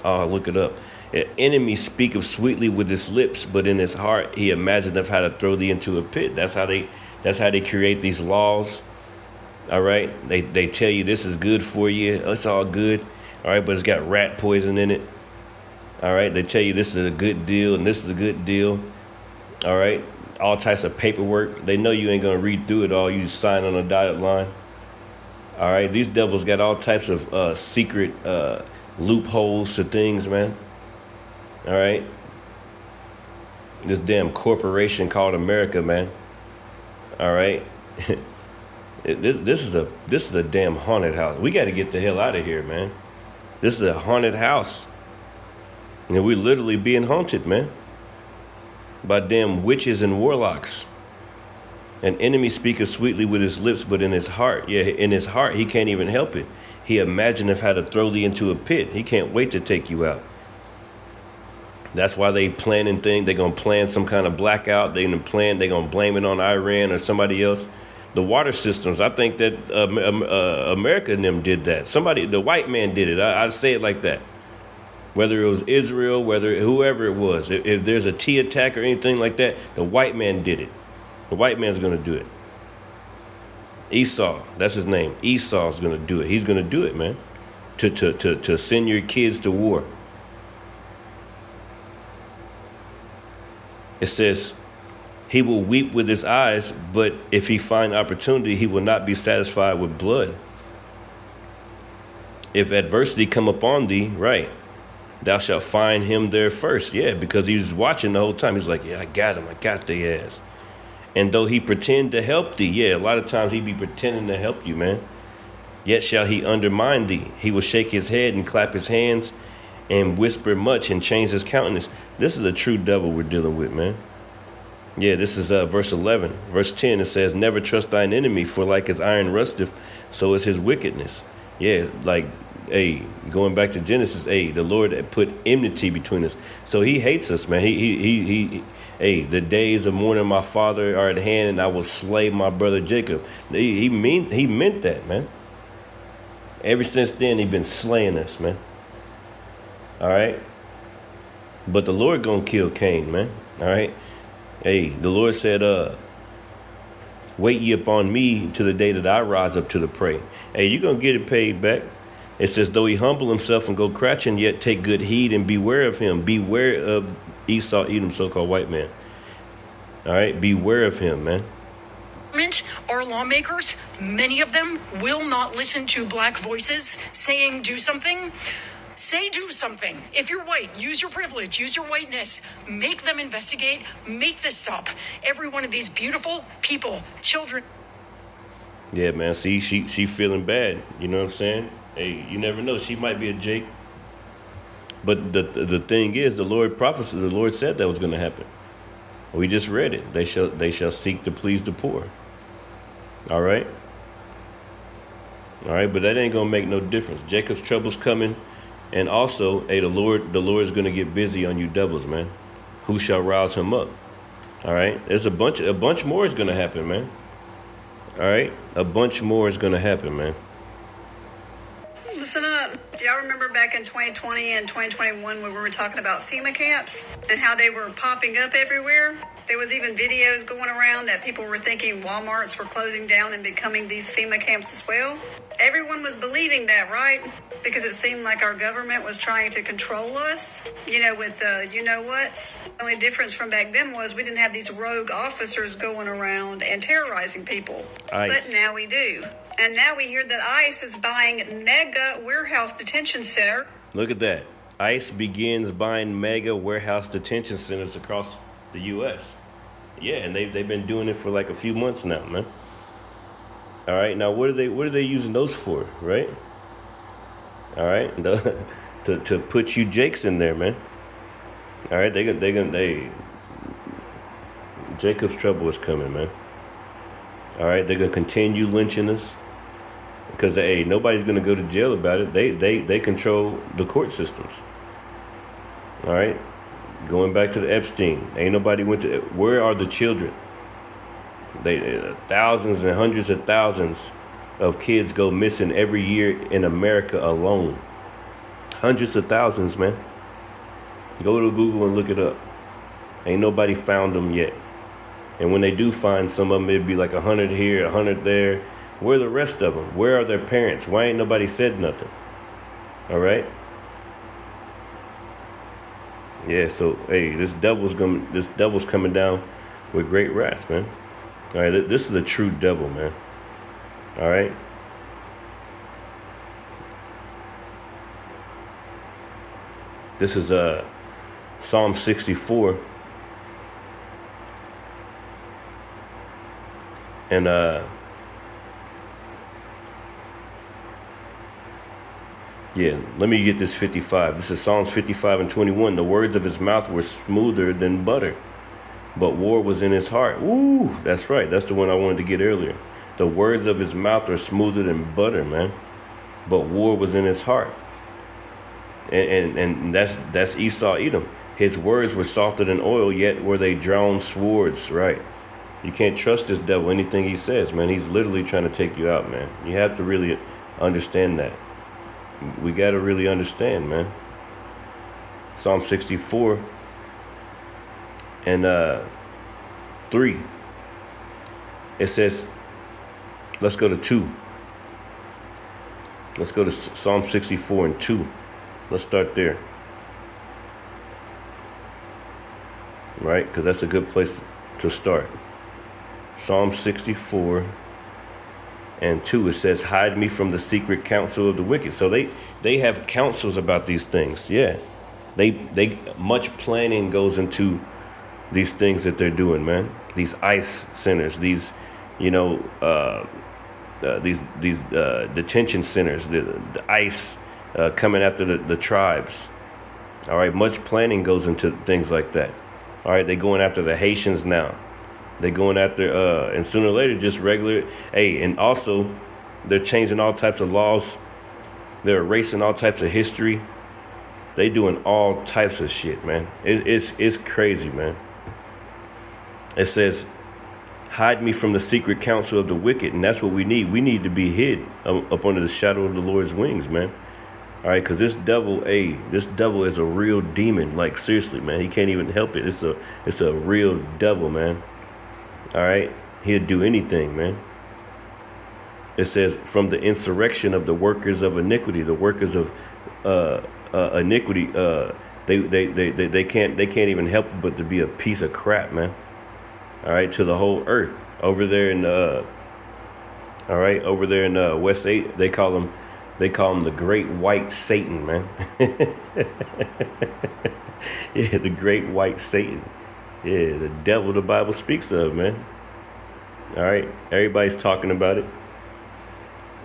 Speaker 1: I'll look it up. An enemy speaketh sweetly with his lips, but in his heart he imagineth how to throw thee into a pit. That's how they create these laws. All right. They tell you this is good for you. It's all good. All right. But it's got rat poison in it. All right. They tell you this is a good deal and this is a good deal. All right. All types of paperwork. They know you ain't going to read through it all. You sign on a dotted line. All right. These devils got all types of secret loopholes to things, man. All right. This damn corporation called America, man. All right. This is a damn haunted house. We got to get the hell out of here, man. This is a haunted house. And we're literally being haunted, man, by damn witches and warlocks. An enemy speaketh sweetly with his lips, but in his heart, in his heart, he can't even help it. He imagineth how to throw thee into a pit. He can't wait to take you out. That's why they planning things. They're going to plan some kind of blackout. They're going to blame it on Iran or somebody else. The water systems, I think that America and them did that. The white man did it. I say it like that. Whether it was Israel, whoever it was. If there's a T attack or anything like that, the white man did it. The white man's going to do it. Esau, that's his name. Esau's going to do it. He's going to do it, man. To send your kids to war. It says, he will weep with his eyes, but if he find opportunity, he will not be satisfied with blood. If adversity come upon thee, right, thou shalt find him there first. Yeah, because he was watching the whole time. He's like, yeah, I got him. I got their ass. And though he pretend to help thee, yeah, a lot of times he be pretending to help you, man. Yet shall he undermine thee. He will shake his head and clap his hands and whisper much and change his countenance. This is a true devil we're dealing with, man. Yeah, this is verse 11. Verse 10, it says, never trust thine enemy, for like as iron rusteth, so is his wickedness. Yeah, like, hey, going back to Genesis, hey, the Lord put enmity between us. So he hates us, man. Hey, the days of mourning my father are at hand, and I will slay my brother Jacob. He meant that, man. Ever since then, he been slaying us, man. All right. But the Lord gonna kill Cain, man. All right. Hey, the Lord said, wait ye upon me to the day that I rise up to the prey. Hey, you're gonna get it paid back. It says, though he humble himself and go crouching, yet take good heed and beware of him. Beware of Esau, Edom, so-called white man. All right, beware of him, man.
Speaker 10: Our lawmakers, many of them will not listen to black voices saying do something. Say do something. If you're white, use your privilege, use your whiteness. Make them investigate. Make this stop. Every one of these beautiful people, children.
Speaker 1: Yeah, man. See, she feeling bad. You know what I'm saying? Hey, you never know. She might be a Jake. But the thing is, the Lord prophesied. The Lord said that was going to happen. We just read it. They shall seek to please the poor. All right. All right, but that ain't gonna make no difference. Jacob's trouble's coming, and also, hey, the Lord is gonna get busy on you devils, man. Who shall rouse him up? All right. There's a bunch more is gonna happen, man. All right, a bunch more is gonna happen, man.
Speaker 11: Listen up. Do y'all remember back in 2020 and 2021 when we were talking about FEMA camps and how they were popping up everywhere? There was even videos going around that people were thinking Walmarts were closing down and becoming these FEMA camps as well. Everyone was believing that, right? Because it seemed like our government was trying to control us, with the you-know-whats. The only difference from back then was we didn't have these rogue officers going around and terrorizing people.
Speaker 1: ICE.
Speaker 11: But now we do. And now we hear that ICE is buying mega warehouse detention center.
Speaker 1: Look at that. ICE begins buying mega warehouse detention centers across the U.S. Yeah, and they've been doing it for like a few months now, man. All right, now what are they using those for, right? All right, to put you Jakes in there, man. All right, Jacob's trouble is coming, man. All right, they're gonna continue lynching us because nobody's gonna go to jail about it. They control the court systems. All right, going back to the Epstein, ain't nobody went to. Where are the children? Thousands and hundreds of thousands of kids go missing every year in America alone. Hundreds of thousands, man. Go to Google and look it up. Ain't nobody found them yet. And when they do find some of them, it'd be like 100 here, 100 there. Where are the rest of them? Where are their parents? Why ain't nobody said nothing? All right. Yeah. So this devil's coming down with great wrath, man. All right. This is a true devil, man. All right. This is Psalm 64. And let me get this 55. This is Psalms 55 and 21. The words of his mouth were smoother than butter, but war was in his heart. Ooh, that's right. That's the one I wanted to get earlier. The words of his mouth are smoother than butter, man, but war was in his heart. And that's Esau Edom. His words were softer than oil, yet were they drawn swords, right? You can't trust this devil, anything he says, man. He's literally trying to take you out, man. You have to really understand that. We got to really understand, man. Psalm 64 and 3. It says, let's go to 2. Let's go to Psalm 64 and 2. Let's start there. Right? Because that's a good place to start. Psalm 64 and 2, it says, hide me from the secret counsel of the wicked. So they have counsels about these things. Yeah. They much planning goes into these things that they're doing, man. These ICE centers, these, these detention centers, the ICE coming after the tribes. All right. Much planning goes into things like that. All right. They're going after the Haitians now. They're going after, and sooner or later, just regular. And also, they're changing all types of laws. They're erasing all types of history. They doing all types of shit, man. It's crazy, man. It says, hide me from the secret counsel of the wicked. And that's what we need. We need to be hid up under the shadow of the Lord's wings, man. All right, because this devil is a real demon. Like, seriously, man. He can't even help it. It's a real devil, man. All right, he'll do anything, man. It says, from the insurrection of the workers of iniquity, the workers of iniquity, they can't even help but to be a piece of crap, man. All right, to the whole earth. Over there in West 8, they call him the Great White Satan, man. Yeah, the Great White Satan. Yeah, the devil the Bible speaks of, man. All right, everybody's talking about it.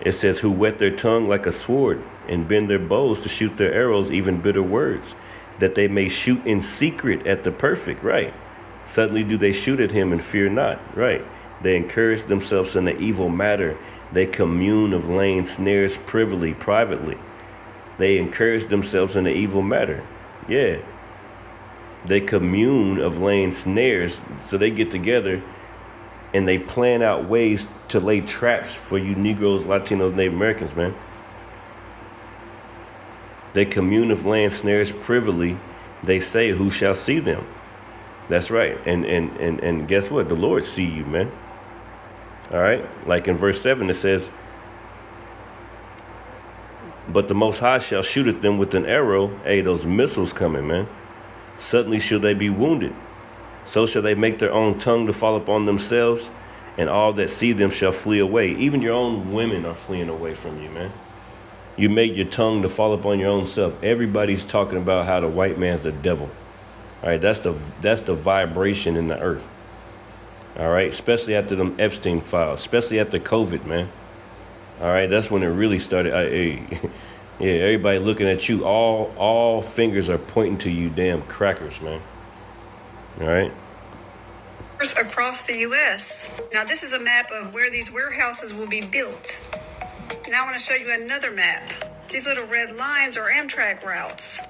Speaker 1: It says, who whet their tongue like a sword and bend their bows to shoot their arrows, even bitter words, that they may shoot in secret at the perfect, right? Suddenly do they shoot at him and fear not, right? They encourage themselves in the evil matter. They commune of laying snares privately. They encourage themselves in the evil matter. Yeah. They commune of laying snares, so they get together and they plan out ways to lay traps for you Negroes, Latinos, Native Americans, man. They commune of laying snares privily. They say, who shall see them? That's right. And guess what? The Lord see you, man. All right. Like in verse 7, it says, but the Most High shall shoot at them with an arrow. Hey, those missiles coming, man. Suddenly shall they be wounded. So shall they make their own tongue to fall upon themselves, and all that see them shall flee away. Even your own women are fleeing away from you, man. You made your tongue to fall upon your own self. Everybody's talking about how the white man's the devil. All right, that's the vibration in the earth. All right, especially after them Epstein files, especially after COVID, man. All right, that's when it really started. Yeah, everybody looking at you. All fingers are pointing to you, damn crackers, man. All right.
Speaker 11: Across the U.S. Now, this is a map of where these warehouses will be built. Now I want to show you another map. These little red lines are Amtrak routes,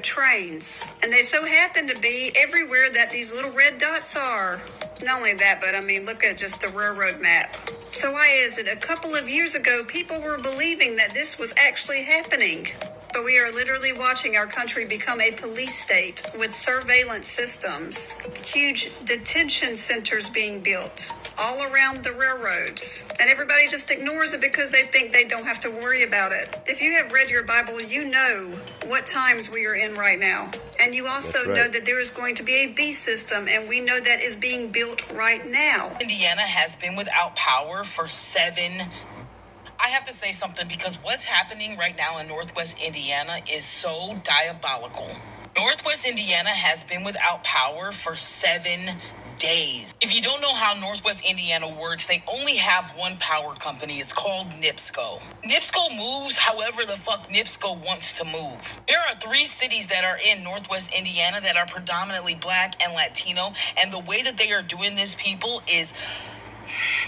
Speaker 11: trains. And they so happen to be everywhere that these little red dots are. Not only that, but look at just the railroad map. So why is it a couple of years ago, people were believing that this was actually happening? But we are literally watching our country become a police state with surveillance systems, huge detention centers being built all around the railroads. And everybody just ignores it because they think they don't have to worry about it. If you have read your Bible, you know what times we are in right now. And you also know that there is going to be a B system, and we know that is being built right now.
Speaker 12: Indiana has been without power for 7 I have to say something because what's happening right now in Northwest Indiana is so diabolical. Northwest Indiana has been without power for 7 days. If you don't know how Northwest Indiana works, they only have one power company. It's called NIPSCO. NIPSCO moves however the fuck NIPSCO wants to move. There are 3 cities that are in Northwest Indiana that are predominantly black and Latino, and the way that they are doing this, people, is...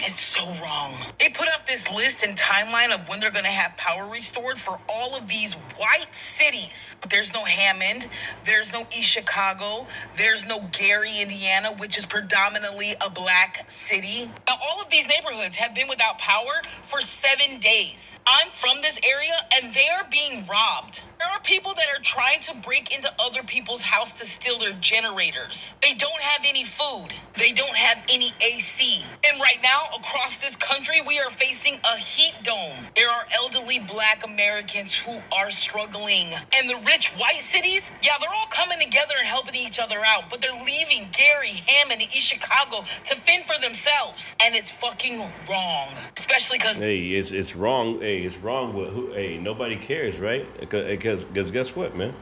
Speaker 12: it's so wrong. They put up this list and timeline of when they're going to have power restored for all of these white cities. There's no Hammond. There's no East Chicago. There's no Gary, Indiana, which is predominantly a black city. Now, all of these neighborhoods have been without power for 7 days. I'm from this area, and they're being robbed. There are people that are trying to break into other people's house to steal their generators. They don't have any food. They don't have any AC. And right now, across this country, we are facing a heat dome. There are elderly black Americans who are struggling. And the rich white cities, yeah, they're all coming together and helping each other out, but they're leaving Gary, Hammond, and East Chicago to fend for themselves. And it's fucking wrong. Especially because...
Speaker 1: Hey, it's wrong. Hey, it's wrong with who? Hey, nobody cares, right? Because guess what, man?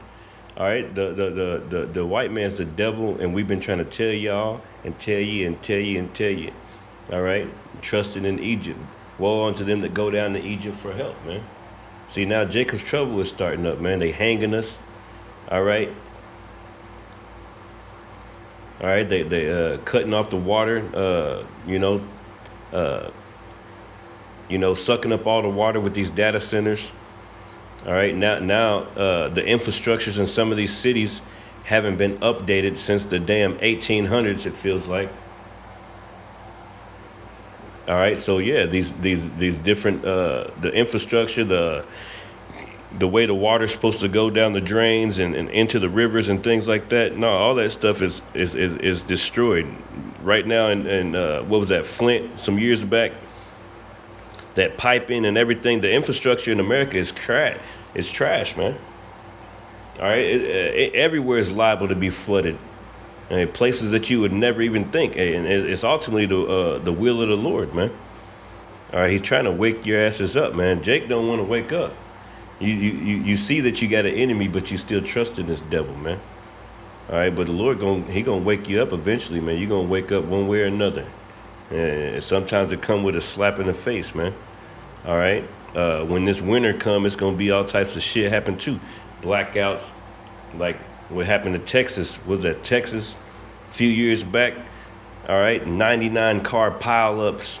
Speaker 1: All right, the white man's the devil, and we've been trying to tell y'all and tell you and tell you and tell you. All right, trusting in Egypt. Woe unto them that go down to Egypt for help, man. See, now Jacob's trouble is starting up, man. They hanging us. All right. All right, they cutting off the water. Sucking up all the water with these data centers. All right, now the infrastructures in some of these cities haven't been updated since the damn 1800s. It feels like. All right, so yeah, these different the infrastructure, the way the water's supposed to go down the drains and into the rivers and things like that. No, all that stuff is destroyed right now. And what was that, Flint, some years back? That piping and everything, the infrastructure in America is trash. It's trash, man. All right, everywhere is liable to be flooded. And places that you would never even think. And it's ultimately the will of the Lord, man. All right, he's trying to wake your asses up, man. Jake don't want to wake up. You see that you got an enemy, but you still trust in this devil, man. All right, but the Lord he gonna wake you up eventually, man. You're gonna wake up one way or another. And sometimes it come with a slap in the face, man. All right, when this winter come, it's gonna be all types of shit happen too. Blackouts, like what happened to Texas. Was that Texas a few years back? All right, 99 car pileups.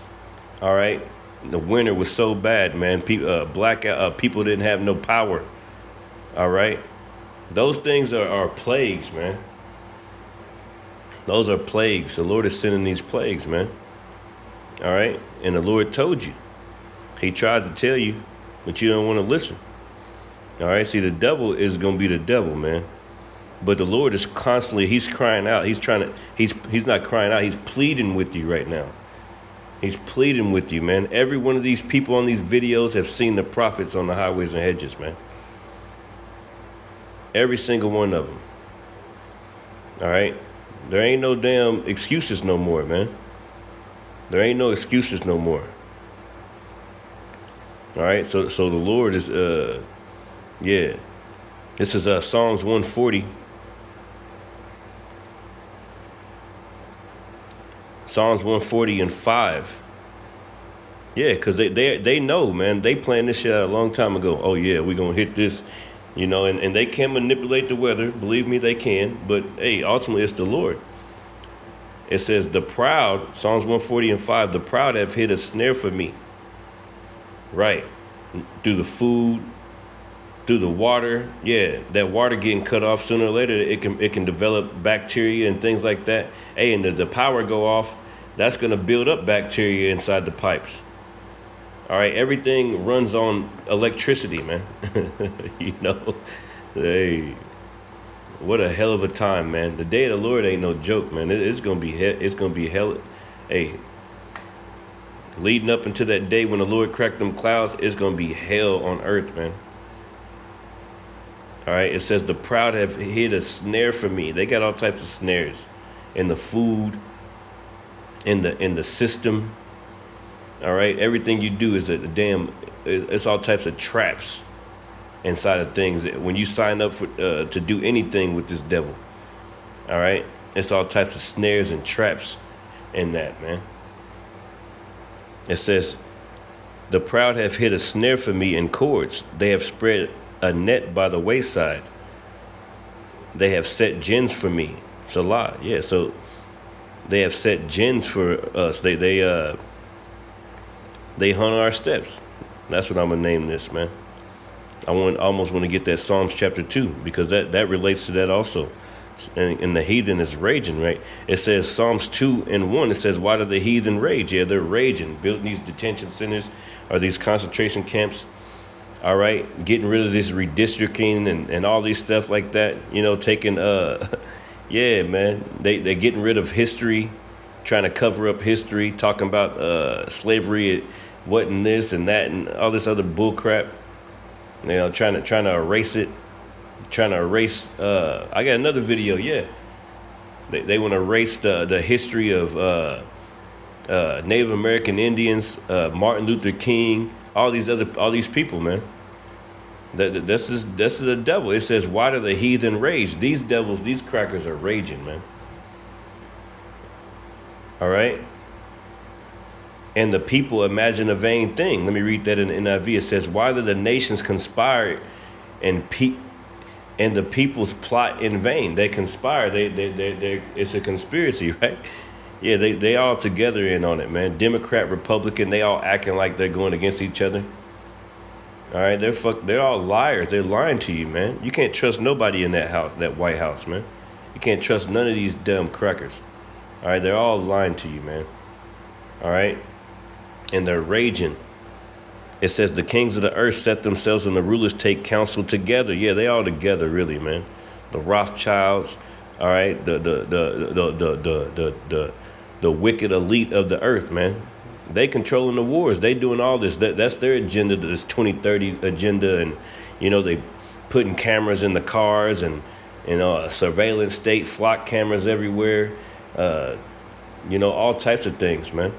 Speaker 1: All right, the winter was so bad, man. Blackout. People didn't have no power. All right, those things are plagues, man. Those are plagues. The Lord is sending these plagues, man. All right, and the Lord told you. He tried to tell you, but you don't want to listen. All right, see, the devil is gonna be the devil, man. But the Lord is constantly, he's crying out. He's not crying out. He's pleading with you right now. He's pleading with you, man. Every one of these people on these videos have seen the prophets on the highways and hedges, man. Every single one of them. All right. There ain't no damn excuses no more, man. There ain't no excuses no more. All right. So the Lord is, yeah. This is Psalms 140. Psalms 140 and 5. Yeah, because they know, man. They planned this shit out a long time ago. Oh, yeah, we're going to hit this, you know, and they can manipulate the weather. Believe me, they can. But, hey, ultimately, it's the Lord. It says, the proud, Psalms 140 and 5, the proud have hid a snare for me. Right. Through the food, through the water. Yeah, that water getting cut off sooner or later, it can develop bacteria and things like that. Hey, and the power go off, that's going to build up bacteria inside the pipes. All right, everything runs on electricity, man. You know, hey, what a hell of a time, man. The day of the Lord ain't no joke, man. It's going to be hell. Hey, leading up into that day when the Lord cracked them clouds, it's going to be hell on earth, man. All right, it says the proud have hid a snare for me. They got all types of snares in the food, in the system. All right, everything you do is it's all types of traps inside of things. When you sign up for to do anything with this devil, all right, it's all types of snares and traps in that, man. It says the proud have hid a snare for me in cords. They have spread a net by the wayside. They have set gins for me. Salah. Yeah, so they have set gins for us. They hunt our steps. That's what I'm gonna name this, man. I almost want to get that Psalms chapter 2, because that relates to that also. And the heathen is raging, right? It says Psalms 2 and 1. It says, why do the heathen rage? Yeah, they're raging, building these detention centers or these concentration camps. All right, getting rid of this redistricting and all these stuff like that. You know, taking yeah, man. They're getting rid of history, trying to cover up history, talking about slavery, wasn't this and that and all this other bull crap. You know, trying to erase it, trying to erase. I got another video. Yeah, they want to erase the history of Native American Indians, Martin Luther King, all these people, man. This is the devil. It says, why do the heathen rage? These devils, these crackers are raging, man. All right. And the people imagine a vain thing. Let me read that in the NIV. It says, why do the nations conspire and the peoples plot in vain? They conspire. It's a conspiracy, right? Yeah, they all together in on it, man. Democrat, Republican, they all acting like they're going against each other. All right, they're all liars. They're lying to you, man. You can't trust nobody in that house, that White House, man. You can't trust none of these dumb crackers. All right, they're all lying to you, man. All right, and they're raging. It says the kings of the earth set themselves and the rulers take counsel together. Yeah, they all together, really, man. The Rothschilds, all right, the wicked elite of the earth, man. They controlling the wars. They doing all this. That's their agenda, this 2030 agenda. And, you know, they putting cameras in the cars and a surveillance state, flock cameras everywhere. You know, all types of things, man.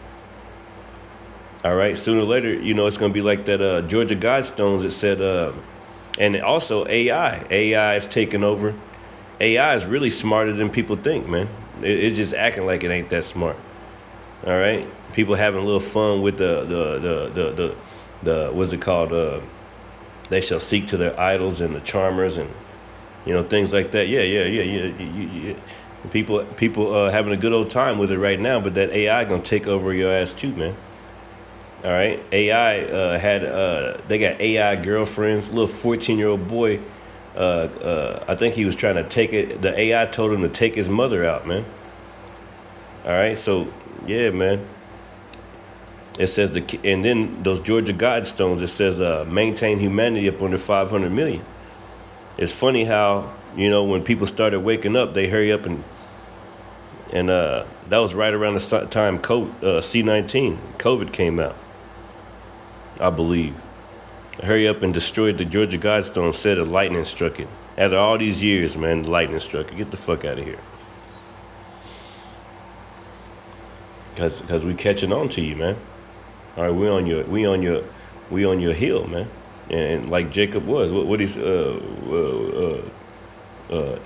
Speaker 1: All right. Sooner or later, you know, it's going to be like that Georgia Guidestones. It said, and also AI. AI is taking over. AI is really smarter than people think, man. It's just acting like it ain't that smart. All right. People having a little fun with the what's it called? They shall seek to their idols and the charmers and, you know, things like that. Yeah. People having a good old time with it right now, but that AI gonna take over your ass too, man. All right. AI they got AI girlfriends. Little 14-year-old boy. I think he was trying to take it. The AI told him to take his mother out, man. All right. So yeah, man. It says and then those Georgia Guidestones, it says maintain humanity up under 500 million. It's funny how, you know, when people started waking up, they hurry up and that was right around the time C-19, COVID came out, I believe. Hurry up and destroyed the Georgia Guidestone, said a lightning struck it. After all these years, man, the lightning struck it. Get the fuck out of here. Cause we catching on to you, man. All right, we on your heel, man. And like Jacob was, what he's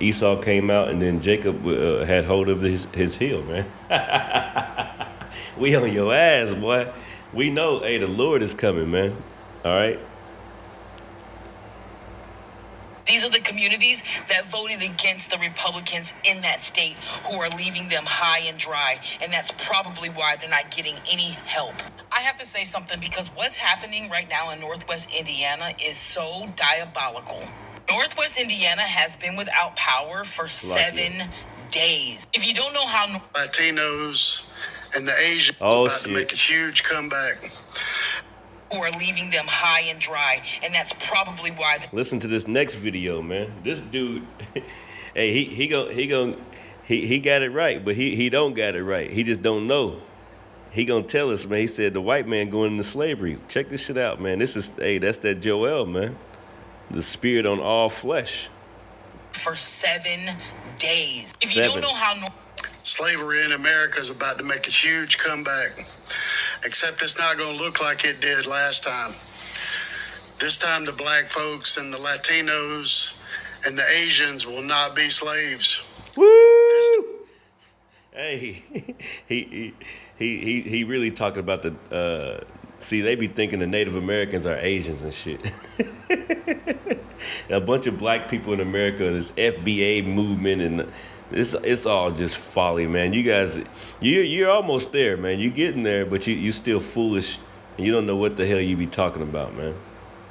Speaker 1: Esau came out, and then Jacob had hold of his heel, man. We on your ass, boy. We know, hey, the Lord is coming, man. All right.
Speaker 12: These are the communities that voted against the Republicans in that state who are leaving them high and dry, and that's probably why they're not getting any help. I have to say something because what's happening right now in Northwest Indiana is so diabolical. Northwest Indiana has been without power for 7 days. If you don't know how
Speaker 13: Latinos and the Asians about to make a huge comeback,
Speaker 12: who are leaving them high and dry, and that's probably why.
Speaker 1: Listen to this next video, man. This dude, hey, he got it right, but he don't got it right. He just don't know. He gonna tell us, man. He said the white man going into slavery. Check this shit out, man. This is, hey, that's that Joel, man. The spirit on all flesh.
Speaker 12: For 7 days. If you don't know how
Speaker 13: slavery in America is about to make a huge comeback, except it's not going to look like it did last time. This time the black folks and the Latinos and the Asians will not be slaves.
Speaker 1: Woo! Hey, he really talking about the see, they be thinking the Native Americans are Asians and shit. A bunch of black people in America, this FBA movement, and it's all just folly, man. You guys, you're almost there, man. You're getting there, but you still foolish, and you don't know what the hell you be talking about, man.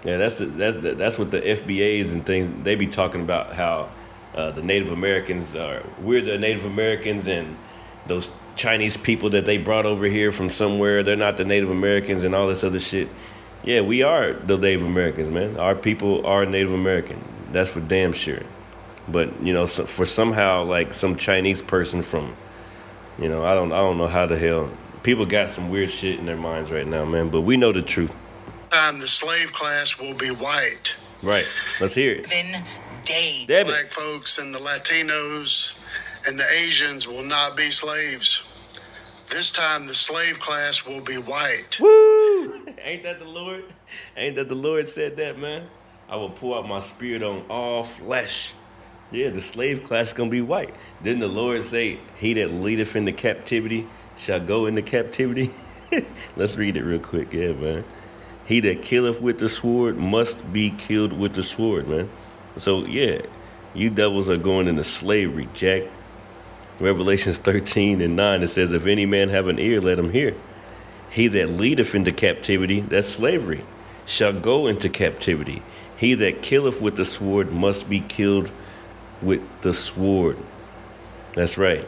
Speaker 1: Yeah, that's what the FBAs and things, they be talking about, how the Native Americans we're the Native Americans, and those Chinese people that they brought over here from somewhere, they're not the Native Americans and all this other shit. Yeah, we are the Native Americans, man. Our people are Native American. That's for damn sure. But, you know, for somehow, like, some Chinese person from, you know, I don't know how the hell. People got some weird shit in their minds right now, man. But we know the truth.
Speaker 13: The slave class will be white.
Speaker 1: Right. Let's hear it.
Speaker 12: 7 days.
Speaker 13: Black folks and the Latinos and the Asians will not be slaves. This time the slave class will be white.
Speaker 1: Woo! Ain't that the Lord? Ain't that the Lord said that, man? I will pour out my spirit on all flesh. Yeah, the slave class is going to be white. Didn't the Lord say, he that leadeth into captivity shall go into captivity? Let's read it real quick. Yeah, man. He that killeth with the sword must be killed with the sword, man. So, yeah, you devils are going into slavery, Jack. Revelations 13:9, it says, if any man have an ear, let him hear. He that leadeth into captivity, that's slavery, shall go into captivity. He that killeth with the sword must be killed with the sword. That's right.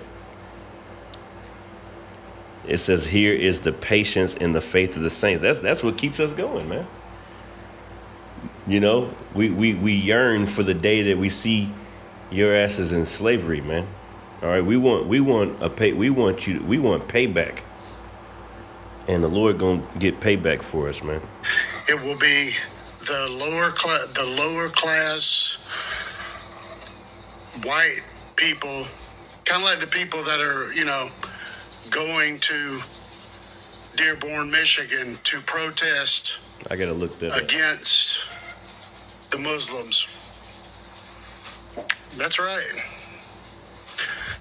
Speaker 1: It says, here is the patience and the faith of the saints. That's what keeps us going, man. You know, we yearn for the day that we see your asses in slavery, man. All right, we want payback. And the Lord gonna get payback for us, man.
Speaker 13: It will be the lower class white people, kind of like the people that are, you know, going to Dearborn, Michigan to protest.
Speaker 1: I gotta look that up.
Speaker 13: Against the Muslims. That's right.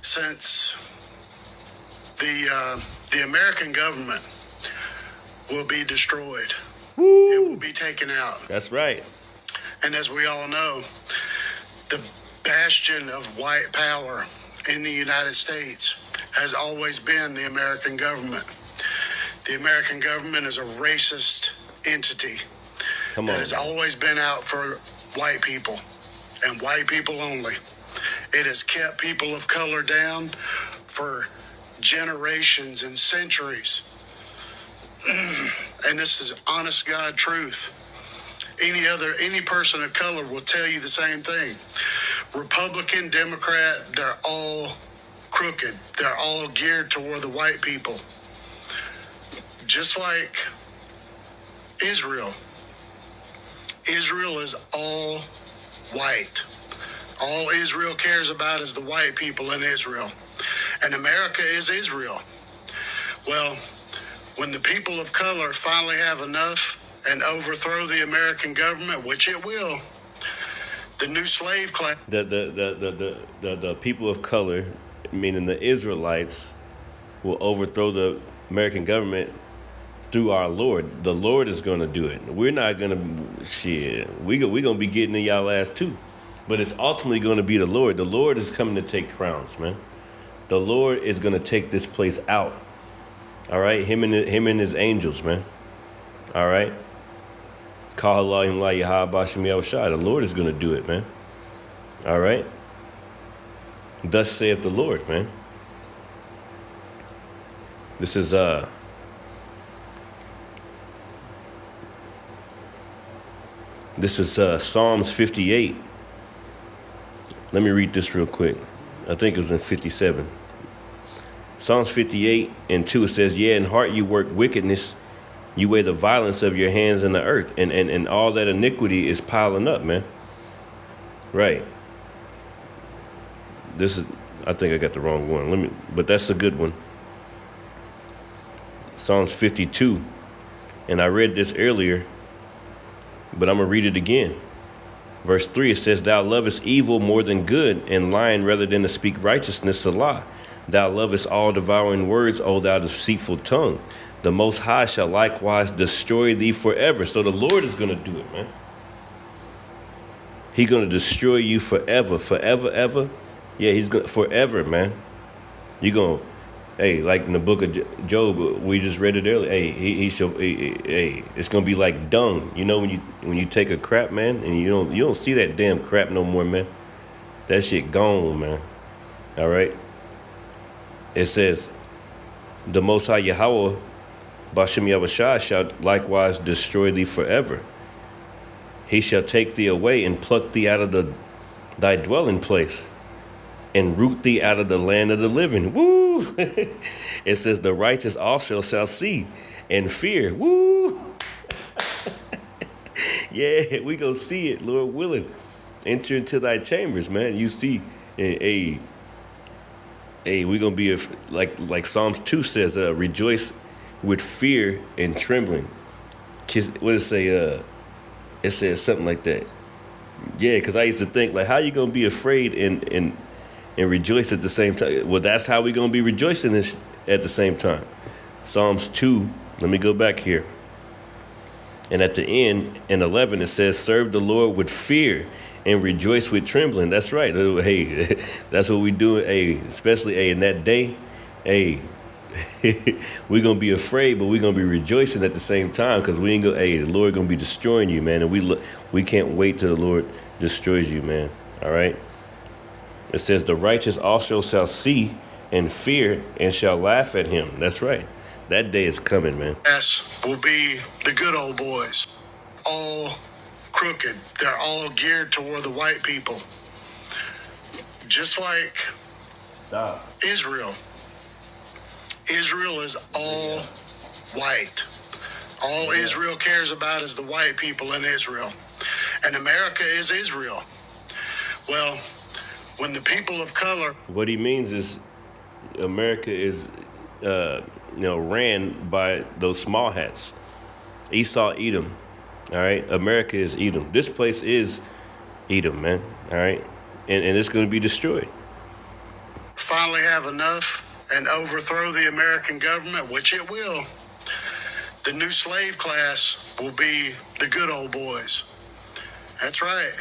Speaker 13: Since the American government will be destroyed. Woo! It will be taken out.
Speaker 1: That's right.
Speaker 13: And as we all know, the bastion of white power in the United States has always been the American government. The American government is a racist entity that has always been out for white people and white people only. It has kept people of color down for generations and centuries. And this is honest God truth. any person of color will tell you the same thing. Republican, Democrat, they're all crooked. They're all geared toward the white people. Just like Israel. Israel is all white. All Israel cares about is the white people in Israel. And America is Israel. Well, when the people of color finally have enough and overthrow the American government, which it will, the new slave class.
Speaker 1: The people of color, meaning the Israelites, will overthrow the American government through our Lord. The Lord is going to do it. We're not going to, we're going to be getting in y'all ass too. But it's ultimately going to be the Lord. The Lord is coming to take crowns, man. The Lord is going to take this place out. All right? Him and his angels, man. All right? The Lord is going to do it, man. All right? Thus saith the Lord, man. This is Psalms 58. Let me read this real quick. I think it was in 57. Psalms 58 and 2, it says, "Yeah, in heart you work wickedness. You weigh the violence of your hands in the earth." And all that iniquity is piling up, man. Right. This is, I think I got the wrong one. But that's a good one. Psalms 52. And I read this earlier, but I'm going to read it again. Verse 3, it says, "Thou lovest evil more than good, and lying rather than to speak righteousness, Salah. Thou lovest all devouring words, O thou deceitful tongue. The Most High shall likewise destroy thee forever." So the Lord is going to do it, man. He's going to destroy you forever, ever. Yeah, he's going to forever, man. You're going to, hey, like in the book of Job, we just read it earlier. Hey, hey, it's going to be like dung. You know, when you take a crap, man, and you don't see that damn crap no more, man. That shit gone, man. All right. It says, "The Most High Yahweh, Bashem Yahushua, shall likewise destroy thee forever. He shall take thee away and pluck thee out of thy dwelling place, and root thee out of the land of the living." Woo! It says, "The righteous also shall see and fear." Woo! Yeah, we gonna see it, Lord willing. Enter into thy chambers, man. You see, hey, we gonna be like Psalms 2 says, rejoice with fear and trembling. What does it say? It says something like that. Yeah, because I used to think, like, how you gonna be afraid and rejoice at the same time? Well, that's how we gonna be rejoicing at the same time. Psalms 2. Let me go back here. And at the end, in 11, it says, "Serve the Lord with fear and rejoice with trembling." That's right. Hey, that's what we do. Hey, especially in that day. Hey, we're gonna be afraid, but we're gonna be rejoicing at the same time, because we ain't gonna. Hey, the Lord gonna be destroying you, man, and we can't wait till the Lord destroys you, man. All right. It says, "The righteous also shall see and fear and shall laugh at him." That's right. That day is coming, man.
Speaker 13: Will be the good old boys. All crooked. They're all geared toward the white people. Just like Israel. Israel is all white. All Israel cares about is the white people in Israel. And America is Israel. Well, when the people of color...
Speaker 1: What he means is America is, ran by those small hats. Esau, Edom. All right? America is Edom. This place is Edom, man. All right? And it's going to be destroyed.
Speaker 13: Finally have enough and overthrow the American government, which it will. The new slave class will be the good old boys. That's right.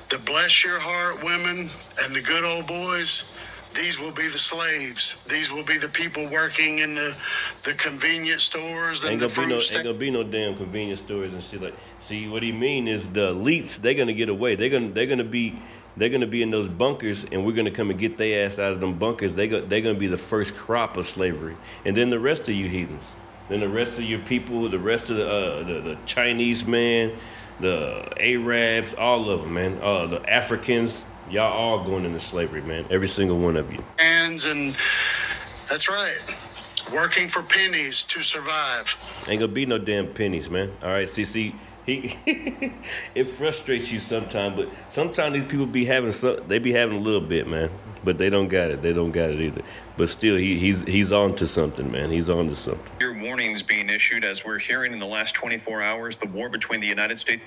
Speaker 13: The bless your heart women and the good old boys, these will be the slaves. These will be the people working in the convenience stores and the fruit
Speaker 1: ain't gonna be no damn convenience stores and shit. Like, see, what he mean is the elites, they're gonna get away. They're gonna be in those bunkers, and we're gonna come and get their ass out of them bunkers. They're gonna be the first crop of slavery, and then the rest of you heathens, then the rest of your people, the rest of the Chinese man, the Arabs, all of them, man. The Africans, y'all all going into slavery, man. Every single one of you.
Speaker 13: And that's right. Working for pennies to survive.
Speaker 1: Ain't gonna be no damn pennies, man. All right, see, he it frustrates you sometimes, but sometimes these people be having they be having a little bit, man. But they don't got it. They don't got it either. But still, he's on to something, man. He's on to something.
Speaker 14: Your warnings being issued as we're hearing in the last 24 hours, the war between the United States.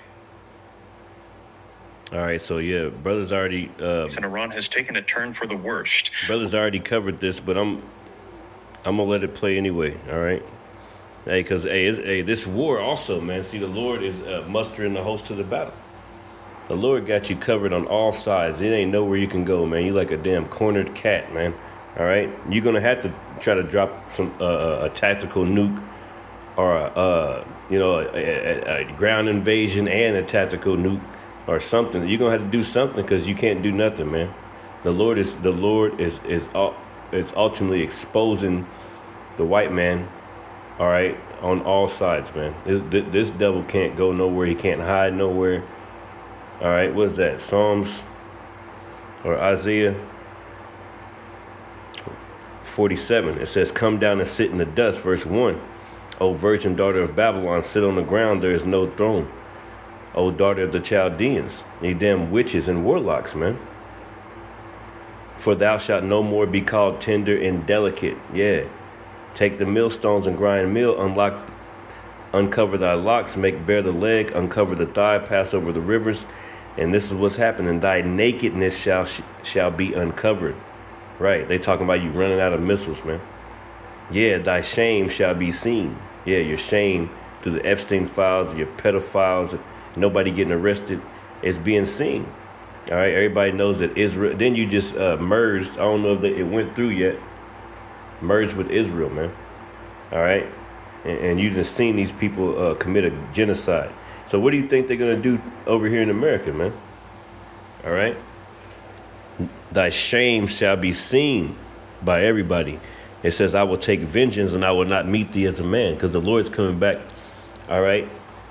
Speaker 1: All right, so yeah, brothers already.
Speaker 14: And Iran has taken a turn for the worst.
Speaker 1: Brothers already covered this, but I'm gonna let it play anyway. All right. Hey, cause this war also, man. See, the Lord is mustering the host to the battle. The Lord got you covered on all sides. It ain't nowhere you can go, man. You like a damn cornered cat, man. All right. You're gonna have to try to drop some a tactical nuke, or a ground invasion and a tactical nuke, or something. You're gonna have to do something, because you can't do nothing, man. The Lord is ultimately exposing the white man. All right, on all sides, man. This devil can't go nowhere. He can't hide nowhere. All right, what's that? Psalms or Isaiah 47. It says, "Come down and sit in the dust." Verse 1. "O virgin daughter of Babylon, sit on the ground. There is no throne. O daughter of the Chaldeans, ye damn witches and warlocks, man. For thou shalt no more be called tender and delicate." Yeah. "Take the millstones and grind meal, uncover thy locks, make bare the leg, uncover the thigh, pass over the rivers." And this is what's happening. "Thy nakedness shall be uncovered." Right, they talking about you running out of missiles, man. Yeah, "thy shame shall be seen." Yeah, your shame through the Epstein files, your pedophiles, nobody getting arrested, is being seen. All right, everybody knows that Israel. Then you just merged. I don't know if it went through yet. Merged with Israel, man. All right, and you just seen these people commit a genocide. So what do you think they're gonna do over here in America, man? All right, "Thy shame shall be seen by everybody." It says, "I will take vengeance and I will not meet thee as a man," because the Lord's coming back. All right,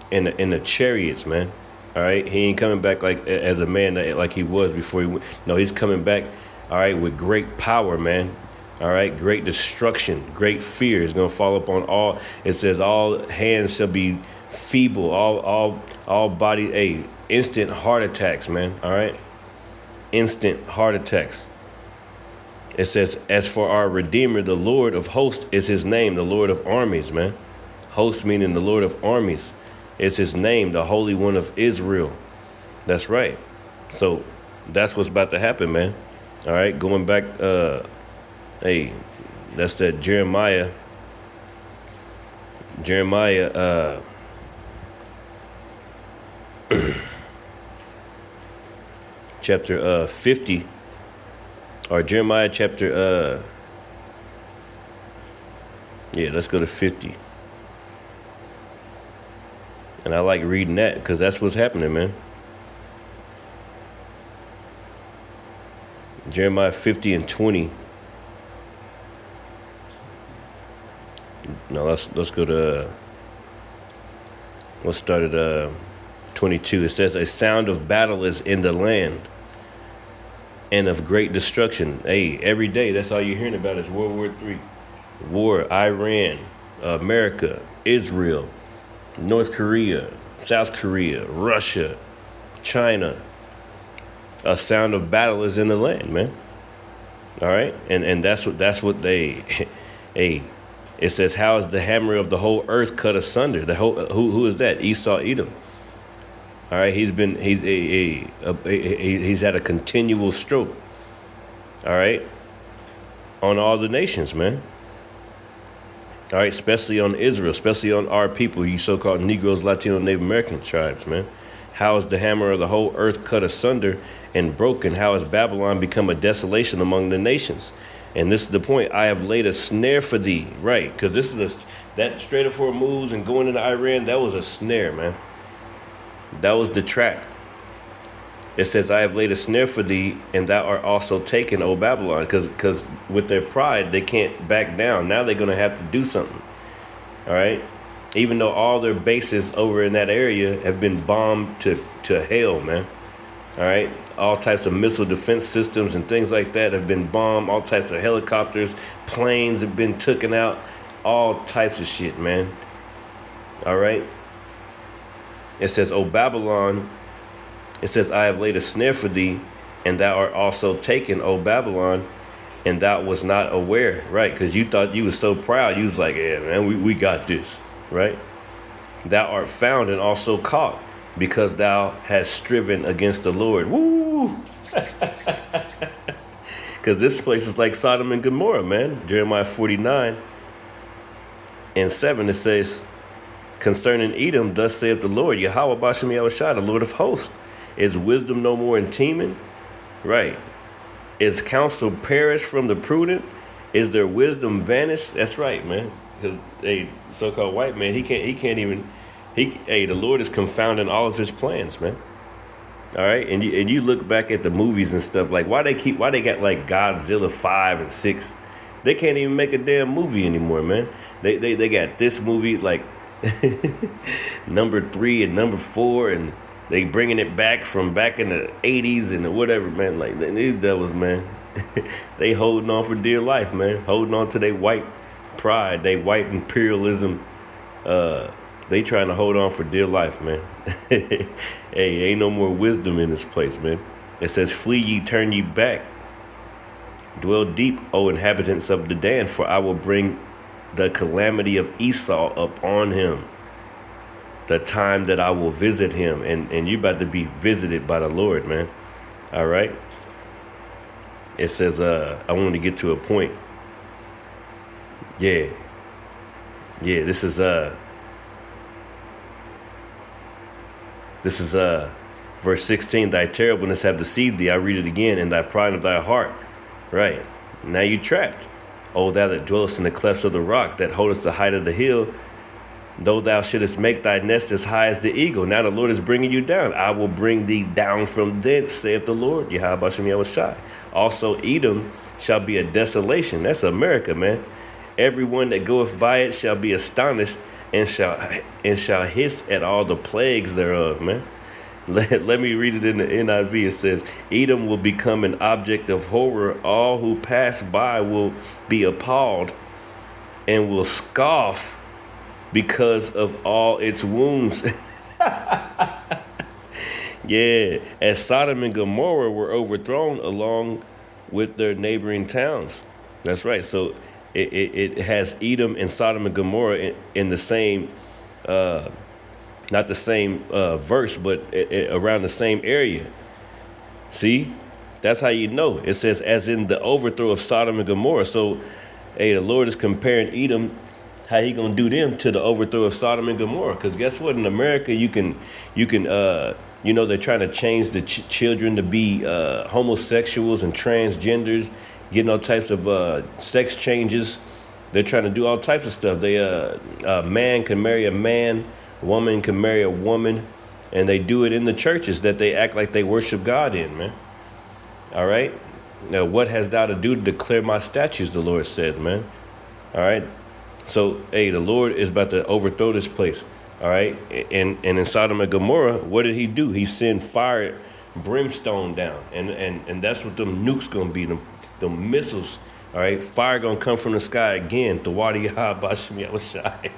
Speaker 1: in the chariots, man. All right, he ain't coming back like as a man like he was before he went. No, he's coming back. All right, with great power, man. All right, great destruction, great fear is going to fall upon all. It says all hands shall be feeble, all body, instant heart attacks, man. All right, instant heart attacks. It says, "As for our Redeemer, the Lord of hosts is his name," the Lord of armies, man. Host meaning the Lord of armies is his name, the Holy One of Israel. That's right. So that's what's about to happen, man. All right, going back, that's that Jeremiah chapter 50, or Jeremiah chapter let's go to 50. And I like reading that because that's what's happening, man. Jeremiah 50 and 20. No, let's go to let's start at 22. It says, "A sound of battle is in the land, and of great destruction." Hey, every day that's all you're hearing about is World War III. War, Iran, America, Israel, North Korea, South Korea, Russia, China. A sound of battle is in the land, man. All right, and that's what they. It says, "How is the hammer of the whole earth cut asunder?" The whole who is that? Esau, Edom. All right, he's had a continual stroke. All right, on all the nations, man. All right, especially on Israel, especially on our people, you so-called Negroes, Latino, Native American tribes, man. "How is the hammer of the whole earth cut asunder and broken? How has Babylon become a desolation among the nations?" And this is the point. "I have laid a snare for thee." Right, because this is that Strait of Hormuz and going into Iran, that was a snare, man. That was the trap. It says, "I have laid a snare for thee, and thou art also taken, O Babylon." Because with their pride, they can't back down. Now they're going to have to do something. All right? even though all their bases over in that area have been bombed to hell, man. All right, all types of missile defense systems and things like that have been bombed. All types of helicopters, planes have been taken out. All types of shit, man. All right. It says, "O Babylon," it says, "I have laid a snare for thee, and thou art also taken, O Babylon, and thou was not aware." Right, because you thought you was so proud. You was like, "Yeah, man, we got this." Right? "Thou art found and also caught, because thou hast striven against the Lord." Woo! Because this place is like Sodom and Gomorrah, man. Jeremiah 49:7, it says, "Concerning Edom, thus saith the Lord, Yahweh Bashem Yahushua, the Lord of hosts, is wisdom no more in Teman?" Right. "Is counsel perished from the prudent? Is their wisdom vanished?" That's right, man. Because a so-called white man, he can't even. The Lord is confounding all of his plans, man. All right, and you look back at the movies and stuff, like why they got like Godzilla 5 and 6? They can't even make a damn movie anymore, man. They got this movie like number 3 and number 4, and they bringing it back from back in the 80s and whatever, man. Like these devils, man, they holding on for dear life, man. Holding on to their white pride, they white imperialism. They trying to hold on for dear life, man. Hey, ain't no more wisdom in this place, man. It says, "Flee ye, turn ye back. Dwell deep, O inhabitants of Dedan, for I will bring the calamity of Esau upon him. The time that I will visit him." And you about to be visited by the Lord, man. All right. It says, I wanted to get to a point. Yeah, this is verse 16. "Thy terribleness have deceived thee." I read it again. "And thy pride of thy heart." Right. Now you trapped. "O thou that dwellest in the clefts of the rock, that holdest the height of the hill, though thou shouldest make thy nest as high as the eagle." Now the Lord is bringing you down. "I will bring thee down from thence, saith the Lord, Yahweh Bashem Yahushua. Also Edom shall be a desolation." That's America, man. "Everyone that goeth by it shall be astonished, and shall hiss at all the plagues thereof," man. Let me read it in the NIV. It says, "Edom will become an object of horror. All who pass by will be appalled and will scoff because of all its wounds." Yeah, as Sodom and Gomorrah were overthrown along with their neighboring towns. That's right. So it has Edom and Sodom and Gomorrah in the same, not the same verse, but around the same area. See, that's how you know. It says, as in the overthrow of Sodom and Gomorrah. So, hey, the Lord is comparing Edom, how he gonna do them, to the overthrow of Sodom and Gomorrah. Because guess what? In America, you can, they're trying to change the children to be homosexuals and transgenders, getting all types of sex changes. They're trying to do all types of stuff. A man can marry a man, a woman can marry a woman, and they do it in the churches that they act like they worship God in, man. All right? Now, what hast thou to do to declare my statutes, the Lord says, man. All right? So, hey, the Lord is about to overthrow this place. All right? And in Sodom and Gomorrah, what did he do? He sent fire, brimstone down. And that's what them nukes going to be, them missiles. All right? Fire going to come from the sky again. Tawadi Bashem Yahushua.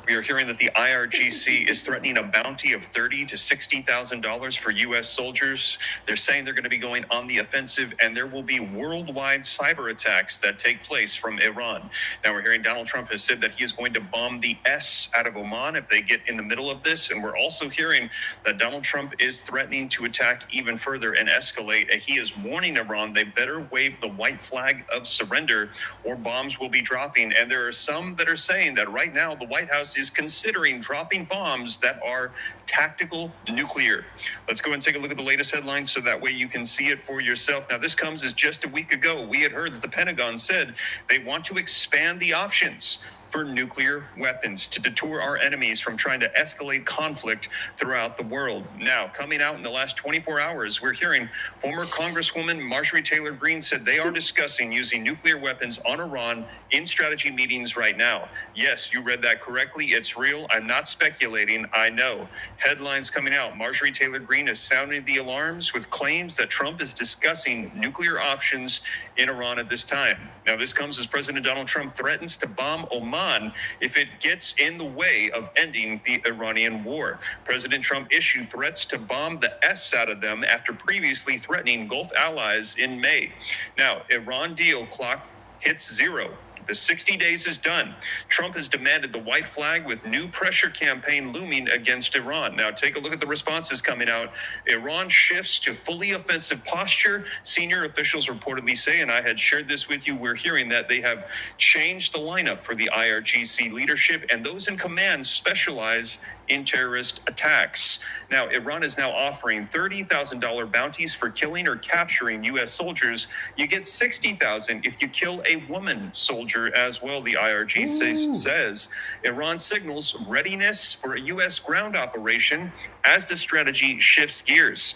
Speaker 14: We are hearing that the IRGC is threatening a bounty of $30,000 to $60,000 for U.S. soldiers. They're saying they're going to be going on the offensive, and there will be worldwide cyber attacks that take place from Iran. Now, we're hearing Donald Trump has said that he is going to bomb the S out of Oman if they get in the middle of this. And we're also hearing that Donald Trump is threatening to attack even further and escalate. And he is warning Iran they better wave the white flag of surrender or bombs will be dropping. And there are some that are saying that right now the White House is considering dropping bombs that are tactical nuclear. Let's go and take a look at the latest headlines so that way you can see it for yourself. Now, this comes as just a week ago. We had heard that the Pentagon said they want to expand the options for nuclear weapons to deter our enemies from trying to escalate conflict throughout the world. Now, coming out in the last 24 hours, we're hearing former Congresswoman Marjorie Taylor Greene said they are discussing using nuclear weapons on Iran in strategy meetings right now. Yes, you read that correctly. It's real. I'm not speculating. I know. Headlines coming out. Marjorie Taylor Greene has sounded the alarms with claims that Trump is discussing nuclear options in Iran at this time. Now, this comes as President Donald Trump threatens to bomb Oman if it gets in the way of ending the Iranian war. President Trump issued threats to bomb the S out of them after previously threatening Gulf allies in May. Now, Iran deal clock hits zero. The 60 days is done. Trump has demanded the white flag with new pressure campaign looming against Iran. Now, take a look at the responses coming out. Iran shifts to fully offensive posture. Senior officials reportedly say, and I had shared this with you, we're hearing that they have changed the lineup for the IRGC leadership, and those in command specialize in terrorist attacks. Now, Iran is now offering $30,000 bounties for killing or capturing U.S. soldiers. You get $60,000 if you kill a woman soldier as well, the IRGC says. Iran signals readiness for a U.S. ground operation as the strategy shifts gears.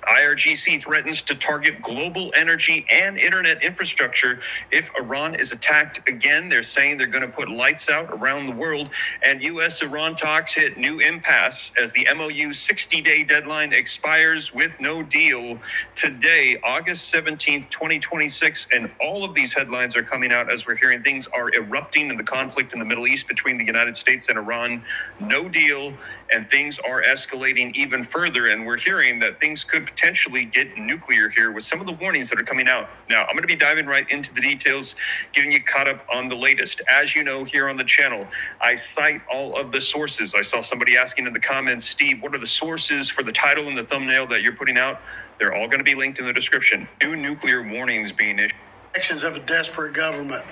Speaker 14: IRGC threatens to target global energy and internet infrastructure if Iran is attacked again. They're saying they're going to put lights out around the world, and U.S.-Iran talks hit new impasse as the MOU 60-day deadline expires with no deal today, August 17th, 2026. And all of these headlines are coming out as we're hearing things are erupting in the conflict in the Middle East between the United States and Iran. No deal, and things are escalating even further, and we're hearing that things could potentially get nuclear here with some of the warnings that are coming out. Now, I'm going to be diving right into the details, getting you caught up on the latest. As you know, here on the channel, I cite all of the sources. I saw somebody asking in the comments, Steve, what are the sources for the title and the thumbnail that you're putting out? They're all going to be linked in the description. New nuclear warnings being issued.
Speaker 13: Actions of a desperate government.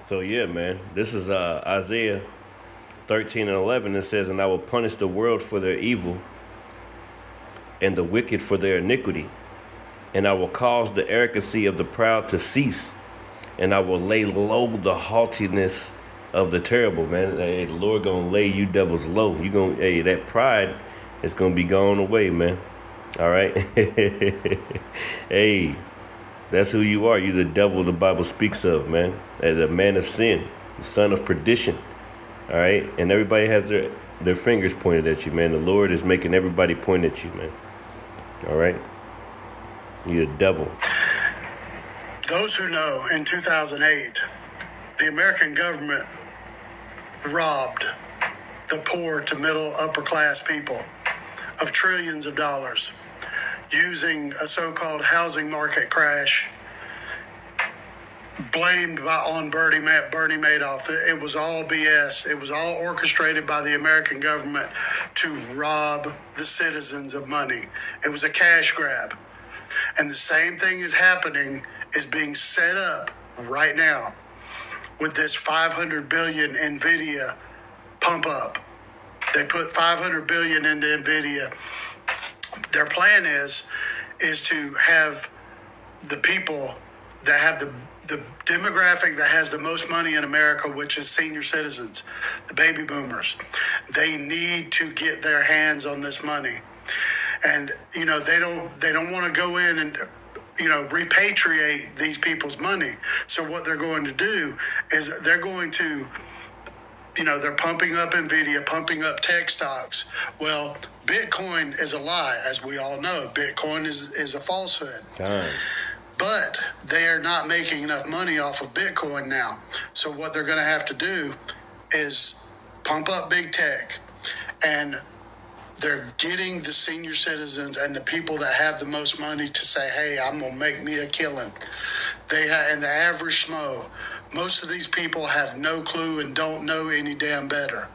Speaker 1: So yeah, man, this is Isaiah 13:11. It says, and I will punish the world for their evil and the wicked for their iniquity. And I will cause the arrogancy of the proud to cease. And I will lay low the haughtiness of the terrible, man. Hey, the Lord gonna lay you devils low. You gonna, hey, that pride is gonna be gone away, man. All right. Hey, that's who you are. You're the devil the Bible speaks of, man. As a man of sin, the son of perdition. All right. And everybody has their fingers pointed at you, man. The Lord is making everybody point at you, man. All right. You're a devil.
Speaker 13: Those who know, in 2008, the American government robbed the poor to middle upper class people of trillions of dollars using a so-called housing market crash blamed on Bernie Madoff. It was all BS. It was all orchestrated by the American government to rob the citizens of money. It was a cash grab. And the same thing is being set up right now with this 500 billion NVIDIA pump up. They put 500 billion into NVIDIA. Their plan is to have the people that have the demographic that has the most money in America, which is senior citizens, the baby boomers. They need to get their hands on this money. And, you know, they don't want to go in and, you know, repatriate these people's money. So what they're going to do is they're going to, you know, they're pumping up NVIDIA, pumping up tech stocks. Well, Bitcoin is a lie, as we all know. Bitcoin is a falsehood. But they are not making enough money off of Bitcoin now. So what they're going to have to do is pump up big tech. And they're getting the senior citizens and the people that have the most money to say, hey, I'm going to make me a killing. And the average schmo, most of these people have no clue and don't know any damn better.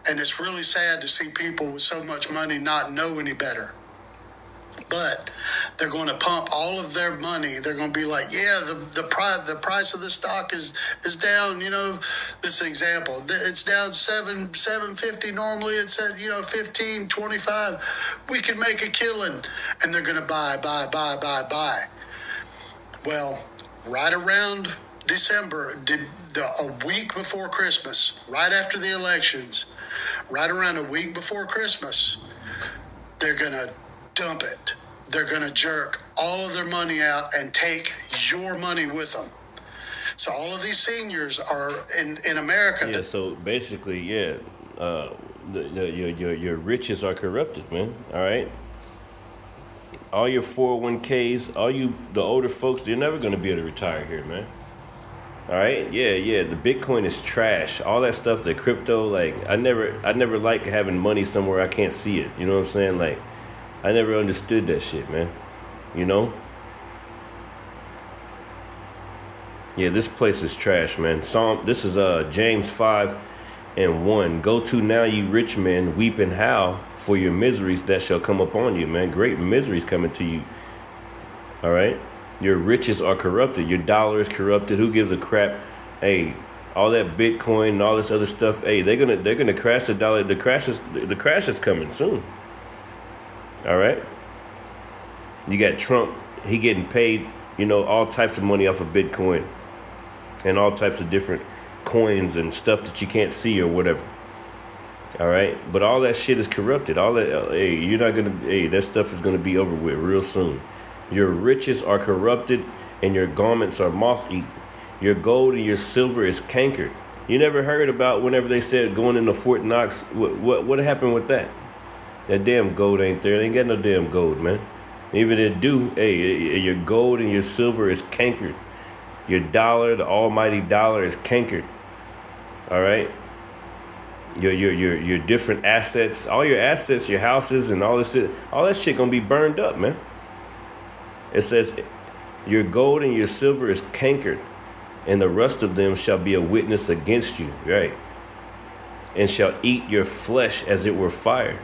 Speaker 13: And it's really sad to see people with so much money not know any better. But they're going to pump all of their money. They're going to be like, yeah, the price of the stock is down. You know, this example, it's down $7.50. Normally it's at, you know, $15.25. We can make a killing, and they're going to buy. Well, right around December, a week before Christmas, right after the elections, right around a week before Christmas, they're going to dump it. They're going to jerk all of their money out and take your money with them. So all of these seniors are in America.
Speaker 1: Yeah, so basically, yeah, your riches are corrupted, man. All right? All your 401ks, the older folks, you're never going to be able to retire here, man. All right, yeah. The Bitcoin is trash. All that stuff, the crypto, like I never like having money somewhere I can't see it. You know what I'm saying? Like, I never understood that shit, man. You know? Yeah, this place is trash, man. This is James 5:1. Go to now, ye rich men, weep and howl for your miseries that shall come upon you, man. Great miseries coming to you. All right. Your riches are corrupted. Your dollar is corrupted. Who gives a crap? Hey, all that Bitcoin and all this other stuff. Hey, they're gonna crash the dollar. The crash is coming soon. All right. You got Trump. He getting paid, all types of money off of Bitcoin and all types of different coins and stuff that you can't see or whatever. All right. But all that shit is corrupted. All that. Hey, that stuff is gonna be over with real soon. Your riches are corrupted, and your garments are moth-eaten. Your gold and your silver is cankered. You never heard about whenever they said going into Fort Knox? What happened with that? That damn gold ain't there. They ain't got no damn gold, man. Even if it do, hey, your gold and your silver is cankered. Your dollar, the almighty dollar, is cankered. All right. Your different assets, all your assets, your houses, and all that shit gonna be burned up, man. It says, your gold and your silver is cankered, and the rust of them shall be a witness against you, right? And shall eat your flesh as it were fire.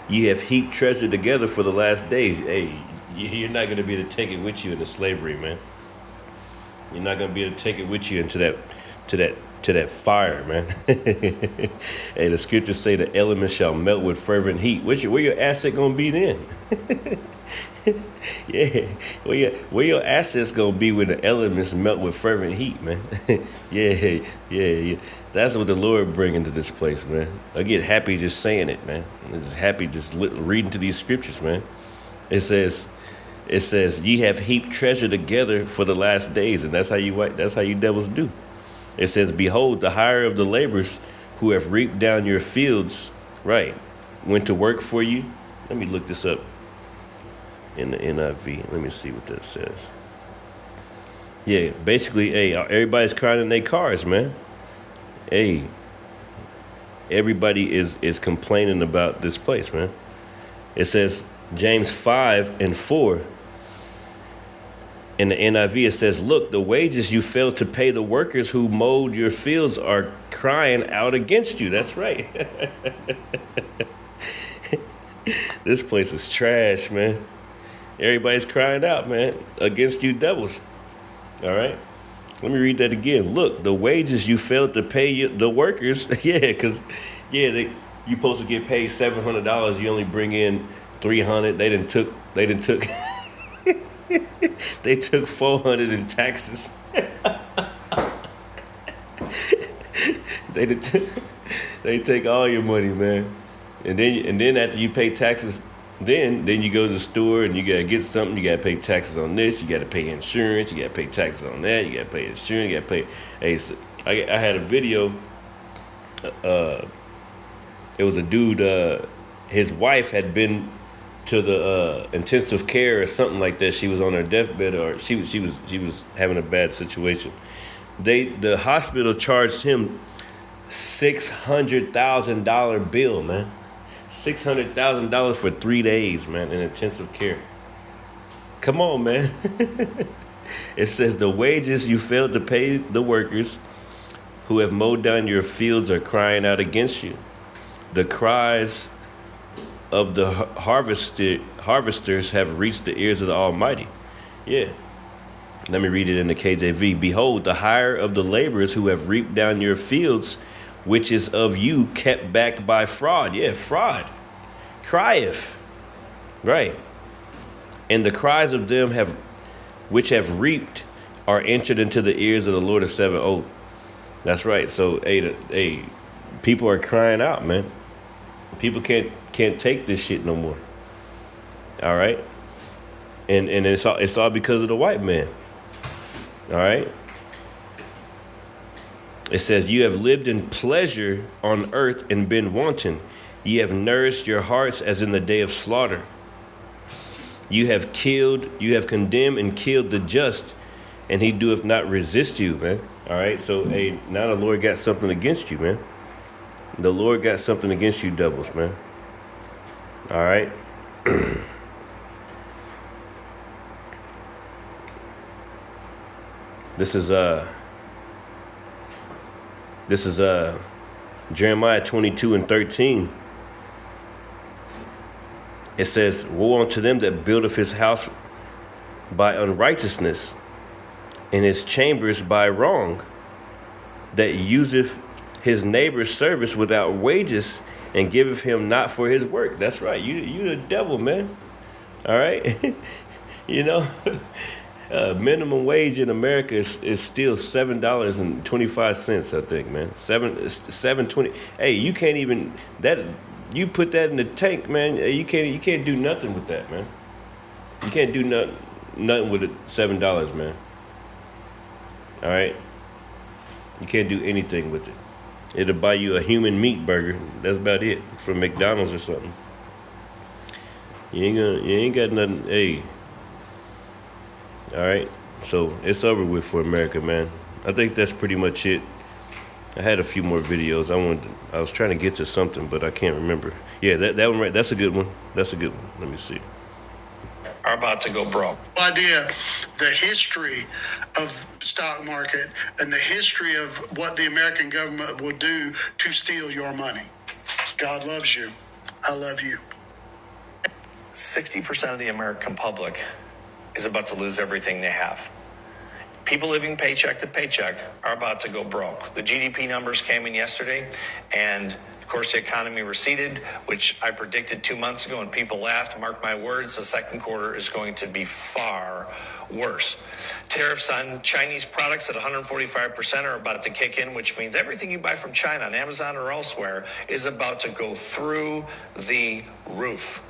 Speaker 1: Ye have heaped treasure together for the last days. Hey, you're not going to be able to take it with you into slavery, man. You're not going to be able to take it with you into that fire, man. Hey, the scriptures say the elements shall melt with fervent heat. Where your asset going to be then? Yeah, where your assets gonna be when the elements melt with fervent heat, man? yeah. That's what the Lord bring into this place, man. I get happy just saying it, man. I'm just happy just reading to these scriptures, man. It says, ye have heaped treasure together for the last days, and that's how you devils do. It says, behold, the hire of the laborers who have reaped down your fields, right, went to work for you. Let me look this up in the NIV. Let me see what that says. Yeah, basically, hey, everybody's crying in their cars, man. Hey, everybody is complaining about this place, man. It says James 5:4. In the NIV, it says, look, the wages you failed to pay the workers who mowed your fields are crying out against you. That's right. This place is trash, man. Everybody's crying out, man, against you devils. All right. Let me read that again. Look, the wages you failed to pay the workers. Because you supposed to get paid $700. You only bring in $300. They took they took $400 in taxes. They take all your money, man. And then after you pay taxes, then you go to the store and you gotta get something. You gotta pay taxes on this. You gotta pay insurance. You gotta pay taxes on that. You gotta pay insurance. You gotta pay. Hey, so I had a video. It was a dude. His wife had been to the intensive care or something like that. She was on her deathbed, or she was having a bad situation. The hospital charged him $600,000 bill, man. $600,000 for 3 days, man, in intensive care. Come on, man. It says the wages you failed to pay the workers who have mowed down your fields are crying out against you. The cries of the harvesters have reached the ears of the Almighty. Yeah. Let me read it in the KJV. Behold, the hire of the laborers who have reaped down your fields, which is of you, kept back by fraud. Yeah, fraud. Crieth. Right. And the cries of them which have reaped are entered into the ears of the Lord of Sabaoth. That's right. So, hey, people are crying out, man. People can't take this shit no more. All right, and it's all because of the white man. All right. It says, you have lived in pleasure on earth and been wanton. Ye have nourished your hearts as in the day of slaughter. You have condemned and killed the just, and he doeth not resist you, man. All right, so hey, now the Lord got something against you, man. The Lord got something against you, devils, man. All right. This is Jeremiah 22:13. It says, woe unto them that buildeth his house by unrighteousness, and his chambers by wrong, that useth his neighbor's service without wages, and giveth him not for his work. That's right. You the devil, man. All right. You know, minimum wage in America is still $7.25, I think, man. $7.20. Hey, you can't even that. You put that in the tank, man. You can't do nothing with that, man. You can't do nothing with it. $7, man. All right. You can't do anything with it. It'll buy you a human meat burger. That's about it, from McDonald's or something. You ain't got nothing. Hey. All right. So it's over with for America, man. I think that's pretty much it. I had a few more videos. I was trying to get to something, but I can't remember. Yeah, that one right. That's a good one. That's a good one. Let me see.
Speaker 3: Are about to go broke.
Speaker 13: Idea, the history of stock market and the history of what the American government will do to steal your money. God loves you. I love you.
Speaker 3: 60% of the American public is about to lose everything they have. People living paycheck to paycheck are about to go broke. The GDP numbers came in yesterday, and of course the economy receded, which I predicted 2 months ago, and people laughed. Mark my words, the second quarter is going to be far worse. Tariffs on Chinese products at 145% are about to kick in, which means everything you buy from China on Amazon or elsewhere is about to go through the roof.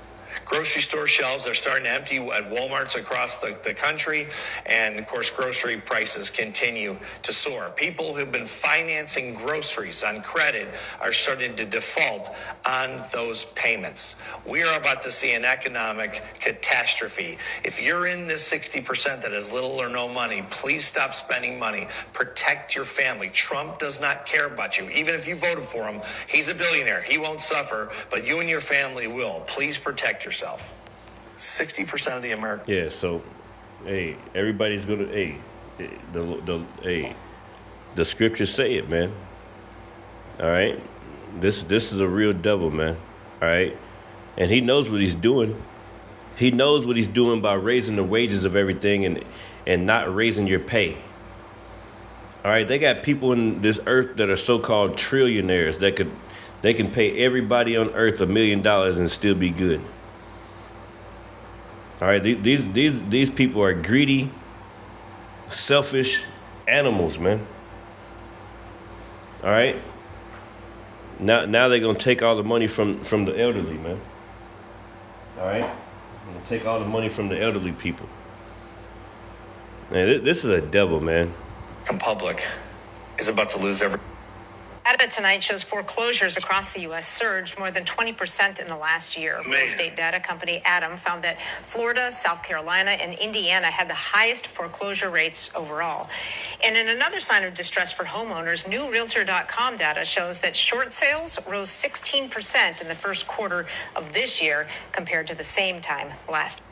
Speaker 3: Grocery store shelves are starting to empty at Walmarts across the country. And, of course, grocery prices continue to soar. People who've been financing groceries on credit are starting to default on those payments. We are about to see an economic catastrophe. If you're in this 60% that has little or no money, please stop spending money. Protect your family. Trump does not care about you. Even if you voted for him, he's a billionaire. He won't suffer, but you and your family will. Please protect yourself. 60% of the American.
Speaker 1: Yeah, so, hey, everybody's gonna, hey, the scriptures say it, man. All right, this is a real devil, man. All right, and he knows what he's doing. He knows what he's doing by raising the wages of everything and not raising your pay. All right, they got people in this earth that are so-called trillionaires that they can pay everybody on earth $1 million and still be good. All right, these people are greedy, selfish animals, man. All right. Now they're gonna take all the money from the elderly, man. All right, they're gonna take all the money from the elderly people. Man, this is a devil, man.
Speaker 3: Public is about to lose every.
Speaker 15: Data tonight shows foreclosures across the U.S. surged more than 20% in the last year. Real estate data company Adam found that Florida, South Carolina, and Indiana had the highest foreclosure rates overall. And in another sign of distress for homeowners, new Realtor.com data shows that short sales rose 16% in the first quarter of this year compared to the same time last year.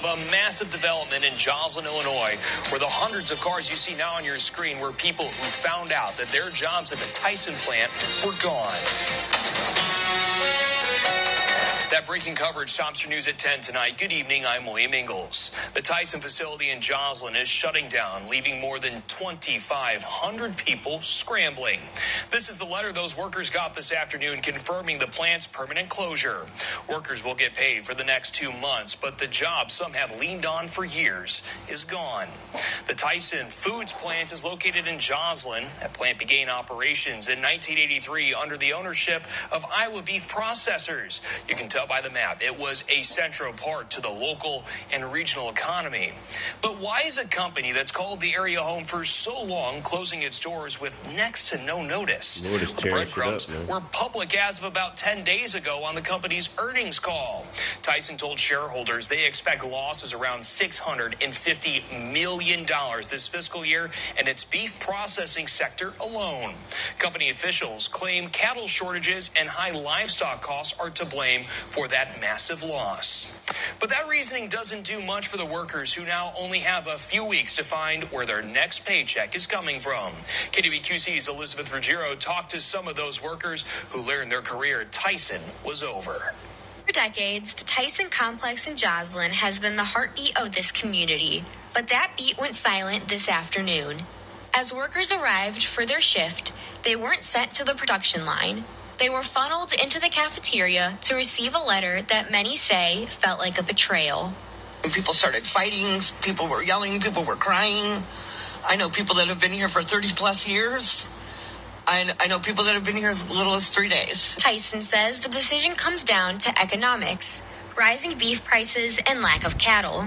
Speaker 16: A massive development in Joslin, Illinois, where the hundreds of cars you see now on your screen were people who found out that their jobs at the Tyson plant were gone. That breaking coverage tops your news at 10 tonight. Good evening, I'm William Ingalls. The Tyson facility in Joslin is shutting down, leaving more than 2,500 people scrambling. This is the letter those workers got this afternoon confirming the plant's permanent closure. Workers will get paid for the next 2 months, but the job some have leaned on for years is gone. The Tyson Foods plant is located in Joslin. That plant began operations in 1983 under the ownership of Iowa Beef Processors. You can tell by the map, it was a central part to the local and regional economy. But why is a company that's called the area home for so long closing its doors with next to no notice? The breadcrumbs were public as of about 10 days ago on the company's earnings call. Tyson told shareholders they expect losses around $650 million this fiscal year in its beef processing sector alone. Company officials claim cattle shortages and high livestock costs are to blame for that massive loss. But that reasoning doesn't do much for the workers who now only have a few weeks to find where their next paycheck is coming from. KWQC's Elizabeth Ruggiero talked to some of those workers who learned their career at Tyson was over.
Speaker 17: For decades, the Tyson complex in Joslin has been the heartbeat of this community, but that beat went silent this afternoon. As workers arrived for their shift, they weren't sent to the production line. They were funneled into the cafeteria to receive a letter that many say felt like a betrayal.
Speaker 18: People started fighting, people were yelling, people were crying. I know people that have been here for 30 plus years. I know people that have been here as little as 3 days.
Speaker 17: Tyson says the decision comes down to economics, rising beef prices, and lack of cattle.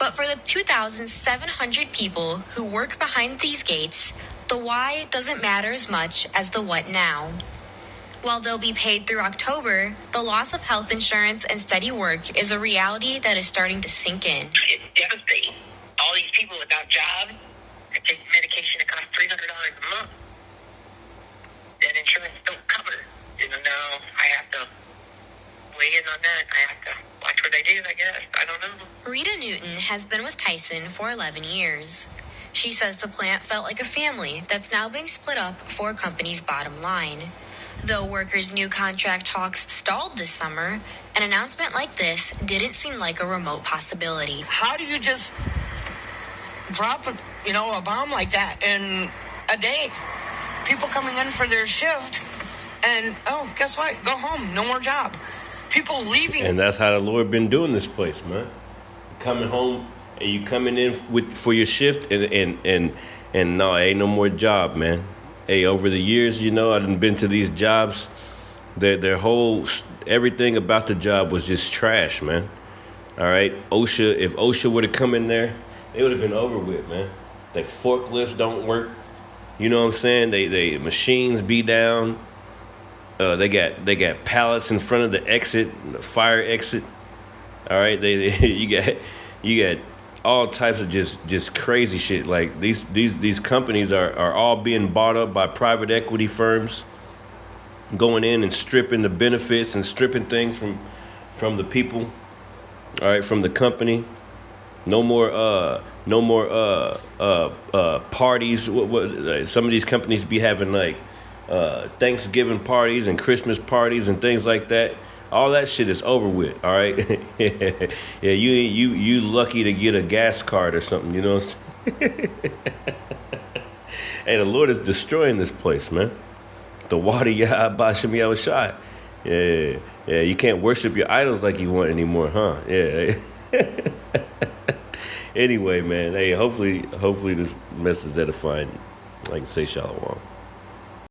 Speaker 17: But for the 2,700 people who work behind these gates, the why doesn't matter as much as the what now. While they'll be paid through October, the loss of health insurance and steady work is a reality that is starting to sink in.
Speaker 19: It's devastating. All these people without jobs that take medication that costs $300 a month that insurance don't cover. Now I have to weigh in on that. I have to watch what I do, I guess. I don't know.
Speaker 17: Rita Newton has been with Tyson for 11 years. She says the plant felt like a family that's now being split up for a company's bottom line. Though workers' new contract talks stalled this summer, an announcement like this didn't seem like a remote possibility.
Speaker 18: How do you just drop a bomb like that in a day? People coming in for their shift and, guess what? Go home. No more job. People leaving.
Speaker 1: And that's how the Lord been doing this place, man. Coming home and you coming in for your shift and no, ain't no more job, man. Hey, over the years, I've been to these jobs. Their whole, everything about the job was just trash, man. All right, OSHA, if OSHA would have come in there, it would have been over with, man. They forklifts don't work. You know what I'm saying? They machines be down. They got pallets in front of the exit, the fire exit. All right, you got all types of just crazy shit. Like these companies are all being bought up by private equity firms, going in and stripping the benefits and stripping things from the people. All right, from the company. No more parties. What some of these companies be having like Thanksgiving parties and Christmas parties and things like that. All that shit is over with. All right. Yeah, you lucky to get a gas card or something. You know what I'm saying? Hey, the Lord is destroying this place, man. The water Yah Bashem Yahushai. Yeah. You can't worship your idols like you want anymore, huh? Yeah. Anyway, man. Hey, hopefully this message is edifying. Like I say, shalom.